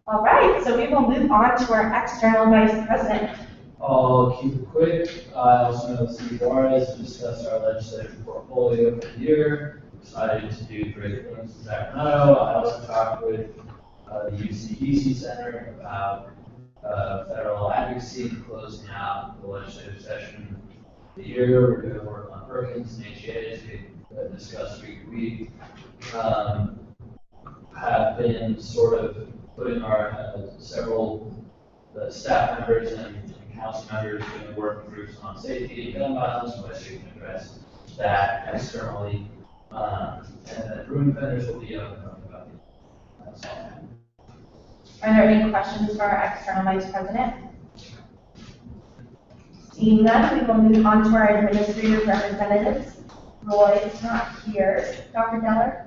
All right, so we will move on to our external vice president. I'll keep it quick. I also know Steve Juarez discussed our legislative portfolio for the year. Excited to do great things in Sacramento. I also talked with the UCDC Center about federal advocacy, closing out the legislative session of the year. We're doing work on Perkins and HAs. We discussed week to week. Have been sort of putting our several staff members and council members doing working groups on safety and gun violence, so we can address that externally. And then room vendors will be talking about it. That's all. Are there any questions for our external vice president? Seeing none, we will move on to our administrative representatives. Roy is not here. Dr. Geller?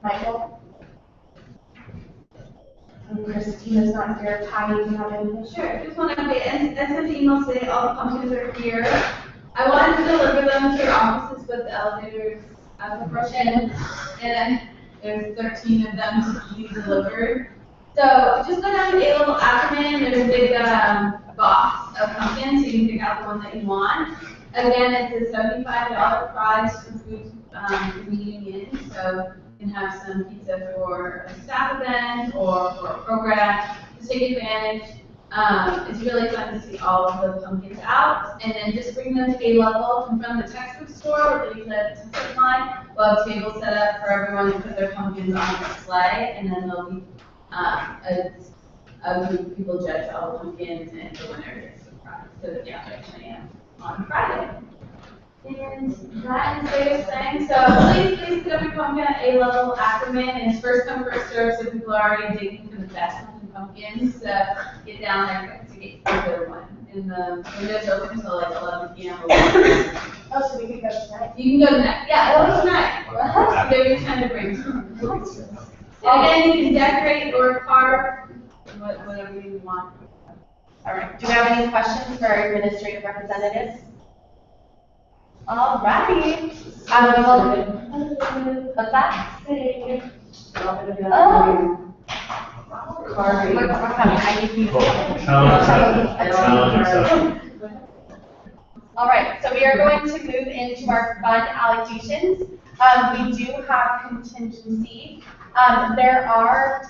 Michael? And Christina's not here. Ty, do you have anything? Sure, just one update. I sent the email today, all the pumpkins are here. I wanted to deliver them to your offices, but the elevators have a portion, and there's 13 of them to be delivered. So just go down to A level acronym, there's a big box of pumpkins, so you can pick out the one that you want. Again, it's a $75 prize for food meeting in, so you can have some pizza for a staff event or for a program. Just take advantage. It's really fun to see all of the pumpkins out, and then just bring them to A level. Come from the textbook store or the textbook line. We'll have tables set up for everyone to put their pumpkins on display, and then there'll be a group of people judge all the pumpkins, and the winner gets the prize. So yeah, at 10 a.m. on Friday. And that is various things. So please pick up your pumpkin at A level acronym, and it's first come first serve, so people are already digging for the best pumpkins. So get down there to get the good one. in the windows are open until like 11 p.m. Oh, so we could go tonight? You can go tonight. Yeah, that was tonight. Give you time to bring some. Again, you can decorate or carve, whatever you want. All right, do we have any questions for our administrative representatives? All righty. What's that? Oh. Carving. We're coming, I need you. All right, so we are going to move into our fund allocations. We do have contingency. There are,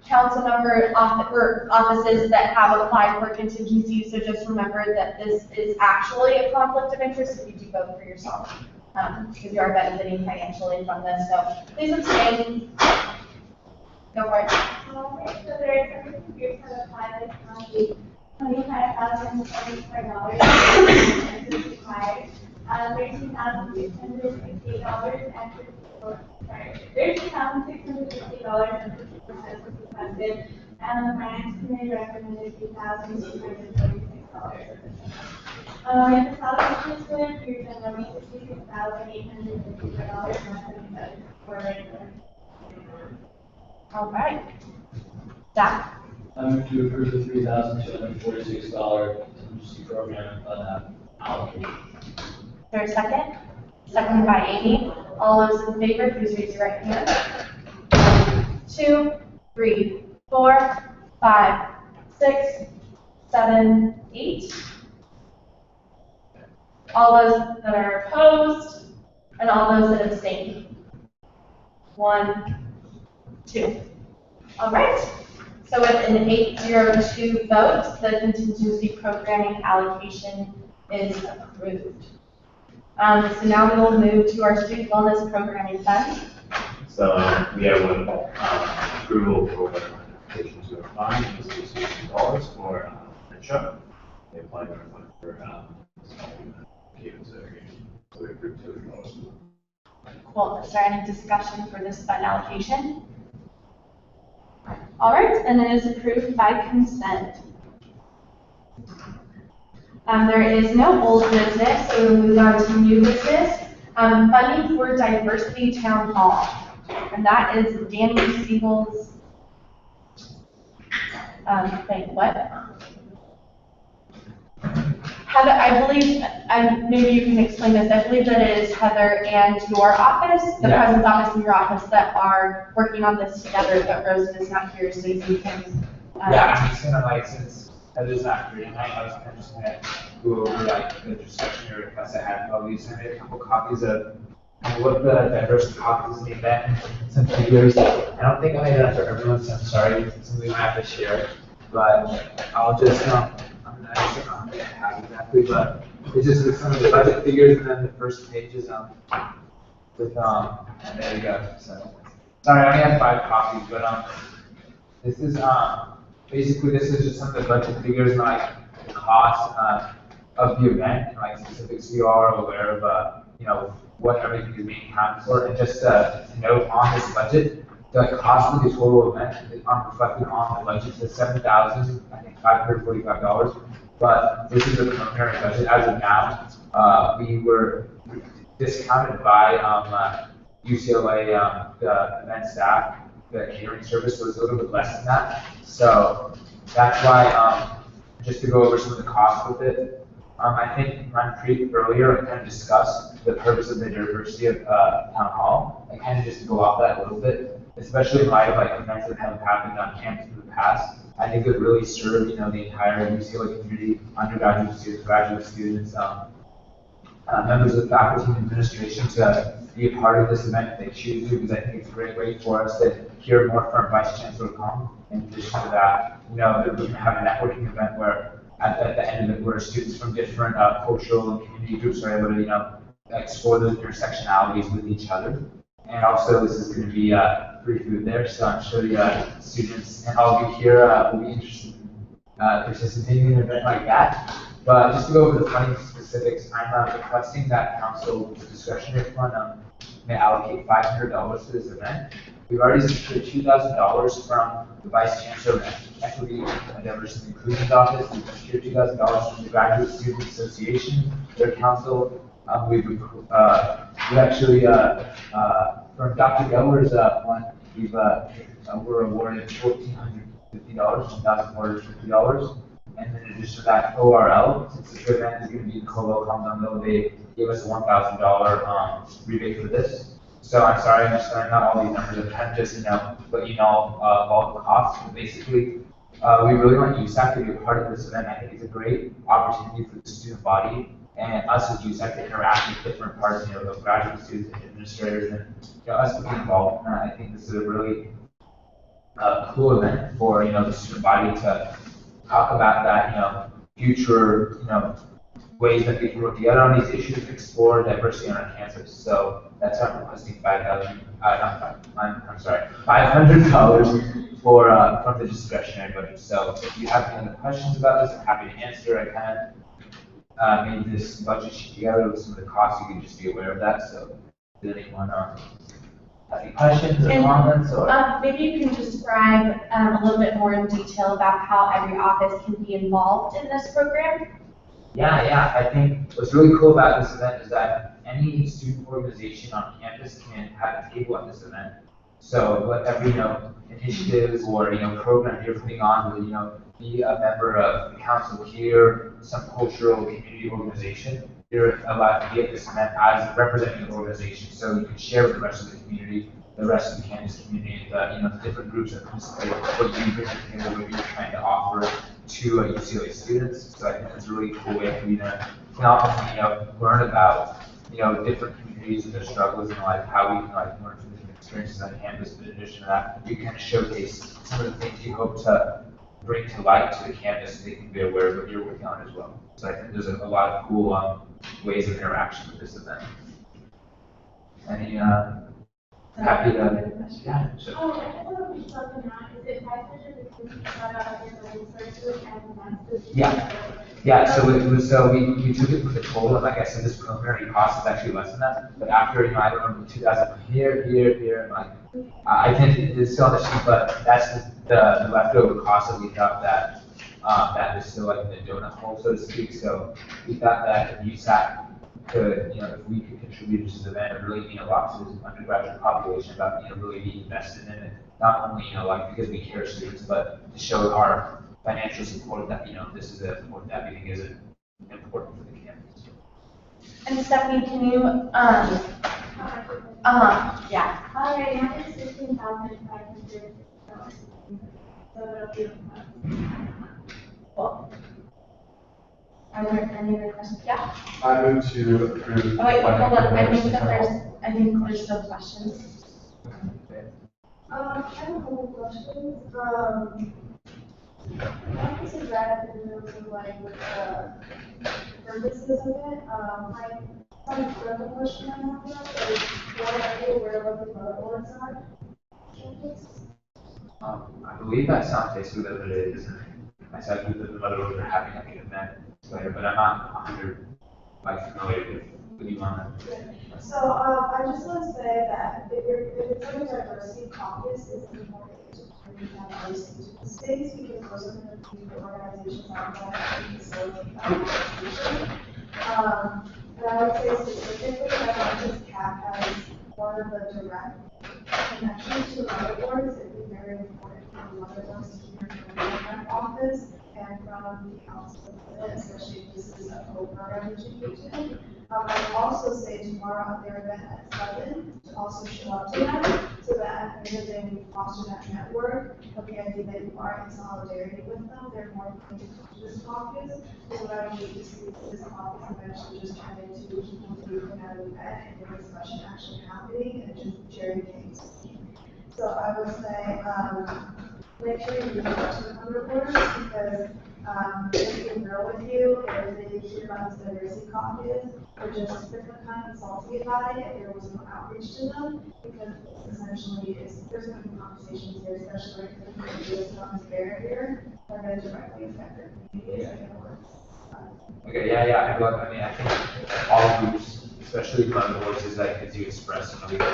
council member offices that have applied for contingency, so just remember that this is actually a conflict of interest if you do vote for yourself, because you are benefiting financially from this, so please abstain. Go for it. Alright, so there are some groups that apply this $25,074 is required. $13,668 and $13,660 and 50% was requested, and the finance committee recommended $2,246. The salary was approved and only $66,854 for All right. Zach? I move to approve the $3,246 contingency program fund allocation. Is there a second? Seconded by Amy. All those in favor, please raise your right hand. 2, 3, 4, 5, 6, 7, 8. All those that are opposed, and all those that abstain. 1, 2. All right. So with an 8-0-2 vote, the contingency programming allocation is approved. So now we will move to our student wellness programming fund. So we have one approval for application to a fund, this is $60 for a truck. They applied for one for Caden's irrigation. So we approved $200. Cool. Is there any discussion for this fund allocation? All right, and it is approved by consent. There is no old business, so we'll move on to new business. Funding for Diversity Town Hall, and that is Danny Siegel's thing. What? Heather, I believe, maybe you can explain this. I believe that it is Heather and your office, the president's office and your office that are working on this together, but Rosen is not here, so you can. Yeah, I'm just gonna since Heather's not here tonight, I was kind of just gonna go over the discussionary requests I had. Probably send a couple copies of what the diverse topics in the event, some figures. I don't think I made it up for everyone, so I'm sorry. It's something I have to share, but I'll just I'm not sure how exactly, but it's just with some of the budget figures and then the first pages with and there you go. So sorry, I only have 5 copies, but this is basically this is just some of the budget figures and the cost of the event and specifics you all are aware of what everything is being accounted for. And just to note on this budget, the cost of the total event is reflected on the budget to $7,545. But this is a preliminary budget. As of now, we were discounted by UCLA, the event staff. The catering service was a little bit less than that. So that's why, just to go over some of the costs with it, I think Manpreet earlier kind of discussed the purpose of the diversity of town hall, and kind of just to go off that a little bit, especially in light of events that have happened on campus in the past. I think it really served, the entire UCLA community, undergraduate students, graduate students, members of the faculty and administration to be a part of this event if they choose to, because I think it's a great way for us to hear more from Vice Chancellor Kong. In addition to that, that we can have a networking event where at the end of it, where students from different cultural and community groups are able to, explore those intersectionalities with each other. And also, this is going to be free food there, so I'm sure the students and all of you here will be interested in participating in an event like that. But just to go over the funding specifics, I'm requesting that council discretionary fund may allocate $500 to this event. We've already secured $2,000 from the Vice Chancellor of Equity and Diversity and Inclusion's office. We've secured $2,000 from the Graduate Student Association, their council. We actually, from Dr. Geller's one, we're awarded $1,450, $1,450. And then in addition to that, ORL, since this event is going to be in Colo, Commonwealth, they gave us a $1,000 rebate for this. So I'm sorry, I'm just throwing out all these numbers and kind of just, let you know all the costs. But basically, we really want USAC to be a part of this event. I think it's a great opportunity for the student body and us as USAC to interact with different parts, of graduate students and administrators, and us to be involved. And I think this is a really cool event for the student body to talk about that, future, ways that we can work together on these issues and explore diversity on our campus. So that's why I'm requesting $500 for from the discretionary budget. So if you have any other questions about this, I'm happy to answer. I kind of made this budget sheet together with some of the costs. You can just be aware of that. So did anyone have any questions or comments? Or maybe you can describe a little bit more in detail about how every office can be involved in this program. Yeah. I think what's really cool about this event is that any student organization on campus can have a table at this event. So whatever, initiatives or, program you're putting on will, be a member of the council here, some cultural community organization. You're allowed to be at this event as representing an organization. So you can share with the rest of the community, the rest of the campus community, the different groups that participate, what you bring together, what you're trying to offer to UCLA students. So I think it's a really cool way for you to learn about, different communities and their struggles and how we can learn from different experiences on campus. But in addition to that, you kind of showcase some of the things you hope to bring to light to the campus so they can be aware of what you're working on as well. So I think there's a lot of cool ways of interaction with this event. Any happy to, yeah, sure. Oh, I just want to reach out to Matt. Is it 500 because you start out here and start to it and that's Yeah, so we took it from the total, and like I said, this preliminary cost is actually less than that. But after, I don't remember 2,000 here, and I think it's still on the sheet, but that's the leftover cost that we thought that that is still in the donut hole, so to speak. So we thought that if USAC could, if we could contribute to this event, it really mean a lot to this undergraduate population about, really being invested in it. Not only, because we care students, but to show our financial support that, this is an important that we think is important for the campus. And Stephanie, can you, yeah. All right, now it's 16,500. So it'll be. Cool. Are there any other questions? Yeah? I move to approve. Oh wait, hold on, I think there's still questions. I have a couple questions. What is exactly in terms of with purposes of it? Some critical question I have about is what are you aware of what the motherboards are? I believe that sounds basically what it is, isn't it? I said that the motherboards are having an event later, but I'm not 100% familiar with you on that. So I just want to say that if it's a diversity caucus, it's important to have diversity to the states because those are going to be the organizations outside of the facility conversation. And I would say specifically that I just cap as one of the direct connections to motherboards. It would be very important for the motherboards to hear from the direct office and from the council, especially if this is a co-program education. I'd also say tomorrow at their event at 7 to also show up to that so that they can foster that network of the idea that you are in solidarity with them. They're more going to come to this caucus. So what I need to see this caucus eventually just turn into people who at an event and the discussion actually happening and just cherry picking. So I would say make sure you reach out to the underboards because if we can grow with you, if they hear about this diversity caucus, or just kind of salty about it, if there was no outreach to them, because essentially there's going to be conversations here, especially if the US barrier, that are going to directly affect their communities. Okay, yeah. I think all groups, especially the voices that as you express, we get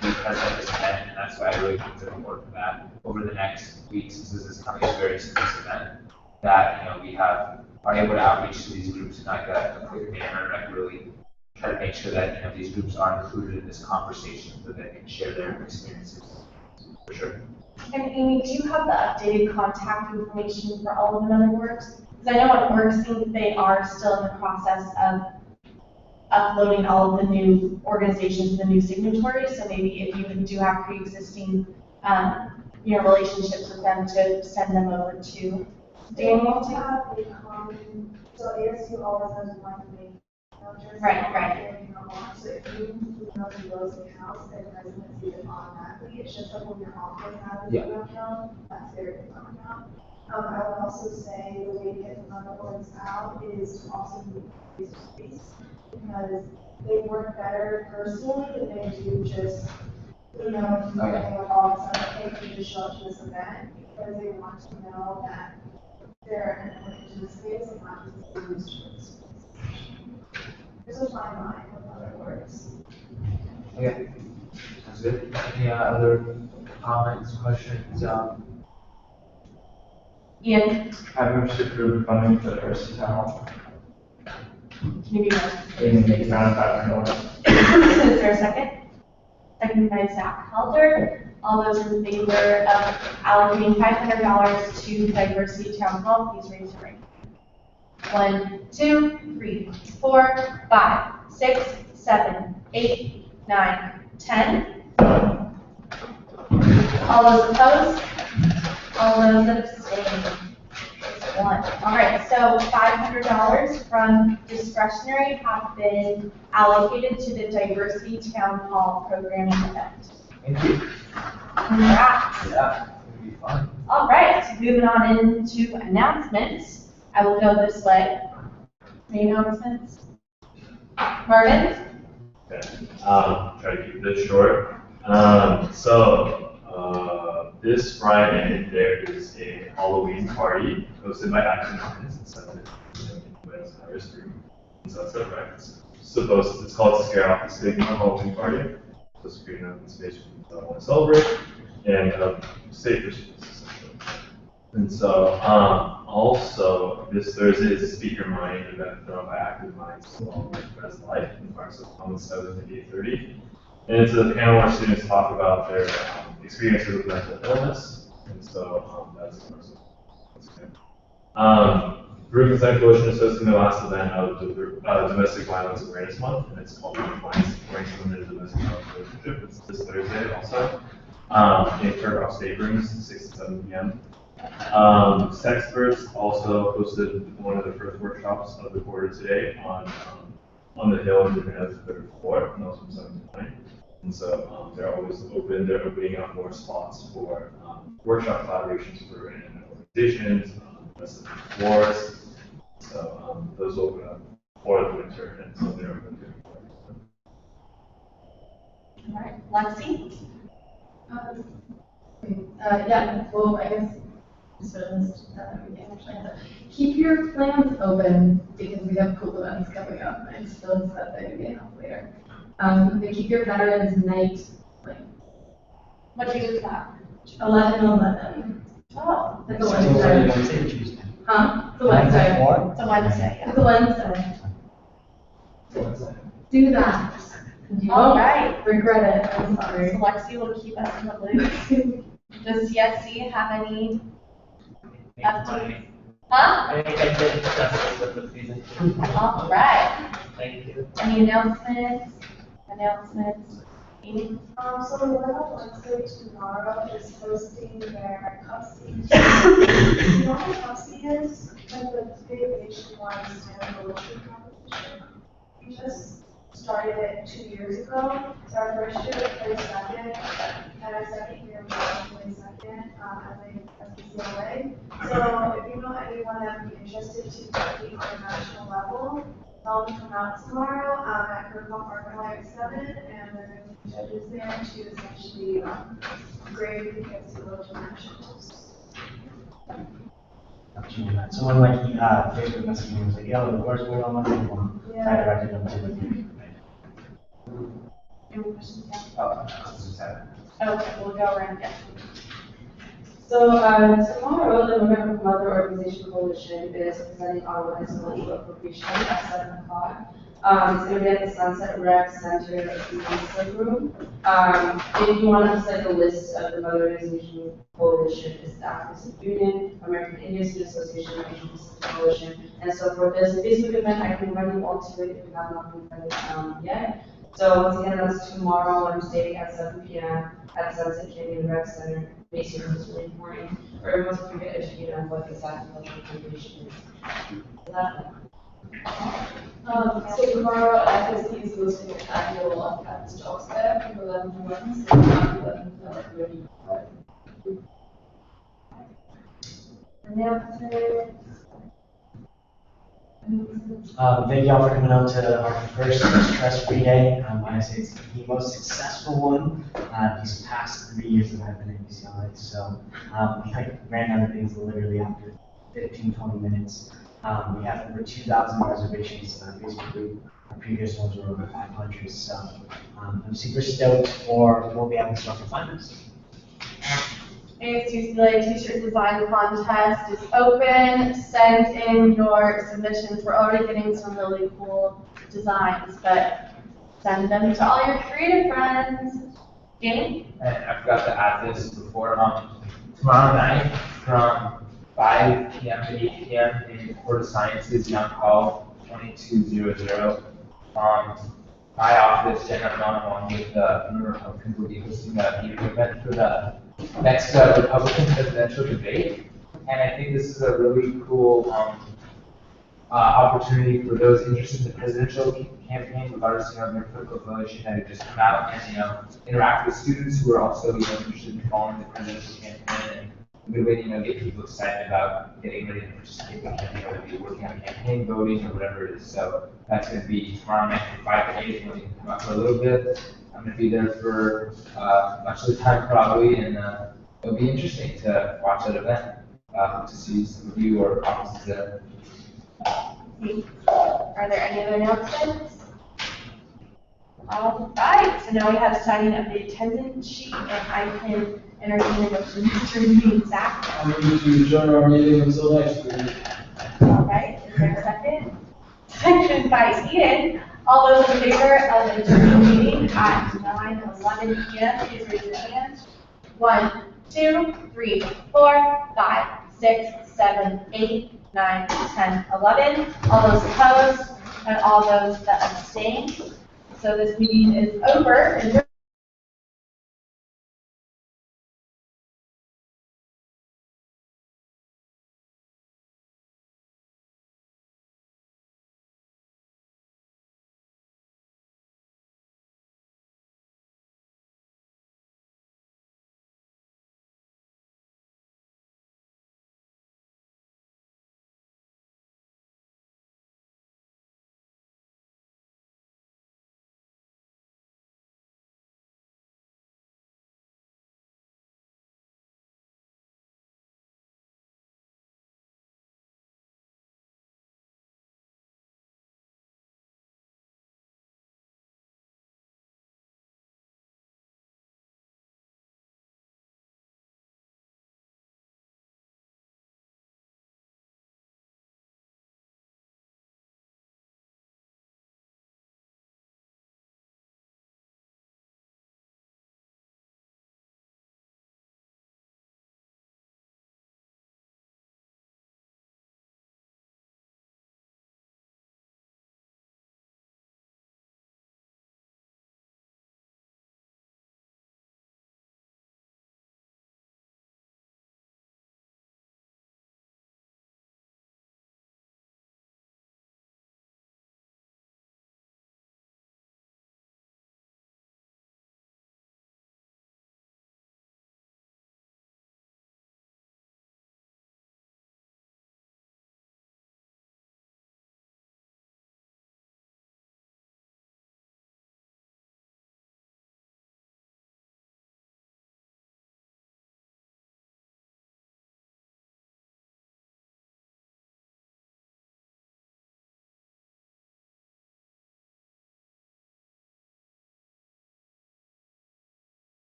because of this event, and that's why I really think it's important that over the next weeks, since this is coming a very serious event, that, we are able to outreach to these groups in like a quick manner and really try to make sure that, these groups are included in this conversation so that they can share their experiences, for sure. And Amy, do you have the updated contact information for all of the member boards? Because I know at Org they are still in the process of uploading all of the new organizations, the new signatories, so maybe if you do have pre-existing, relationships with them, to send them over to Daniel. They have a common, so ASU always has one main address. Right. So if you email to those accounts, their president sees it automatically. It's just like when your office has a new account, that's their account. I would also say the way to get the member boards out is to also use face-to-face, because they work better personally than they do just, something like all of a sudden, hey, can you just show up to this event? Because they want to know that they're in an intimate space and not just a loose space. This is my mind with other words. Okay, sounds good. Any other comments, questions? Ian, Have members approved funding for the diversity town hall? can you be more? In the amount of $500. Is there a second? Second by Zach Halter. All those in favor of allocating $500 to diversity town hall, please raise your hand. 1, 2, 3, 4, 5, 6, 7, 8, 9, 10. All those opposed? All those that abstain? One. All right, so $500 from discretionary have been allocated to the diversity town hall programming event. Thank you. Congrats. Yeah, it'll be fun. All right, moving on into announcements. I will go this way. Any announcements? Marvin? Okay, try to keep this short. This Friday, there is a Halloween party hosted by Action Minds and something Buenos Aires group. And so it's called to scare off the stigma Halloween party. So it's creating an open space for people that want to celebrate and safer space, essentially. And so, also, this Thursday is a speaker mind event thrown by Active Minds along with Present Life in parts of on the 7th at 8:30. And it's a panel where students talk about their experiences with mental illness. And so, that's good. Group Consent Coalition is hosting the last event of the Domestic Violence Awareness Month, and it's called Compliance Supporting Women in Domestic Violence Relationship. It's this Thursday also. In Turkoff State Rooms, 6 to 7 p.m. Sexperts also hosted one of the first workshops of the quarter today on the Hill in the 3rd floor, and also from 7 to 9. And so they're always open. They're opening up more spots for workshop collaborations for organizations, resident floors. So those open up for the winter, and so they're open to. All right, Lexi? Yeah, well, I guess, keep your plans open because we have cool events coming up. I just realized that I can help later. But keep your Veterans Night, What date is that? 11/11. Oh, It's a Wednesday. Huh? It's a Wednesday. it's a Wednesday, yeah. It's a Wednesday. Do that. You All won't right. regret it. I'm So sorry. Lexi will keep us in the loop. Does CSC have any updates? Huh? I think I did justice with the presentation. All right. Thank you. Any announcements? Amy? So the one on Wednesday tomorrow is hosting their Cupsy. You know what Cupsy is? Like the big nationwide stand poetry competition. We just started it 2 years ago. It's our first year, we placed second, and our second year we placed second as the CLA. So if you know anyone that would be interested to compete on a national level, tell them to come out tomorrow at Kirkland Park at 7, and there are judges there to essentially grade who gets to go to nationals. Someone like Facebook messaging was like, yo, where's going on? I directed them to the Any questions? Yeah. Oh, just have. Okay, we'll go around again. So, tomorrow, the Women of Mother Organization Coalition is presenting on high school legal appropriation at 7 o'clock. It's going to be at the Sunset Rec Center in the Eastland Room. If you want to see the list of the Mother Organization Coalition, is the African Union, American Indian Student Association, Asian Pacific Coalition, and so forth. There's a Facebook event. I can invite you all to it if you have not been invited yet. So once again, that's tomorrow, Wednesday at 7 p.m. at Sunset Canyon Rec Center. Basically, it's really important for everyone to get educated on what exactly cultural appropriation is. So tomorrow, FSC is hosting an annual on-campus jobs fair from 11 to 1, so 11 to 11:30. Thank you all for coming out to our first stress-free day. Honestly, it's the most successful one these past 3 years that I've been in UCLA. So I ran out of things literally after 15, 20 minutes. We have over 2,000 reservations. Basically, our previous ones were over 500. So I'm super stoked for what we have in store for finals. UCLA T-shirt design contest is open. Send in your submissions. We're already getting some really cool designs, but send them to all your creative friends. Jamie? And I forgot to add this before, tomorrow night from 5 p.m. to 8 p.m. in Florida Sciences, Young Hall, 2200. My office, Jenna Brown, along with the owner of Kimberly, hosting the event for the next Republican presidential debate. And I think this is a really cool opportunity for those interested in the presidential campaign, regardless of their political affiliation, that just come out and interact with students who are also interested in following the presidential campaign, and a good way to get people excited about getting ready to participate in the campaign, whether it be working on campaign, voting, or whatever it is. So that's going to be tomorrow night from 5 to 8. You can come out for a little bit. I'm going to be there for much of the time probably, and it'll be interesting to watch that event. To see some of you or offices there. Are there any other announcements? All right, so now we have signing of the attendance sheet, and I can entertain a motion to meeting Zach. I move to adjourn our meeting until next week. All right, is there a second? Second by Eden. All those in favor of adjourning the meeting at 9:11 p.m., please raise your hand. 1, 2, 3, 4, 5, 6, 7, 8, 9, 10, 11. All those opposed and all those that abstain. So this meeting is over.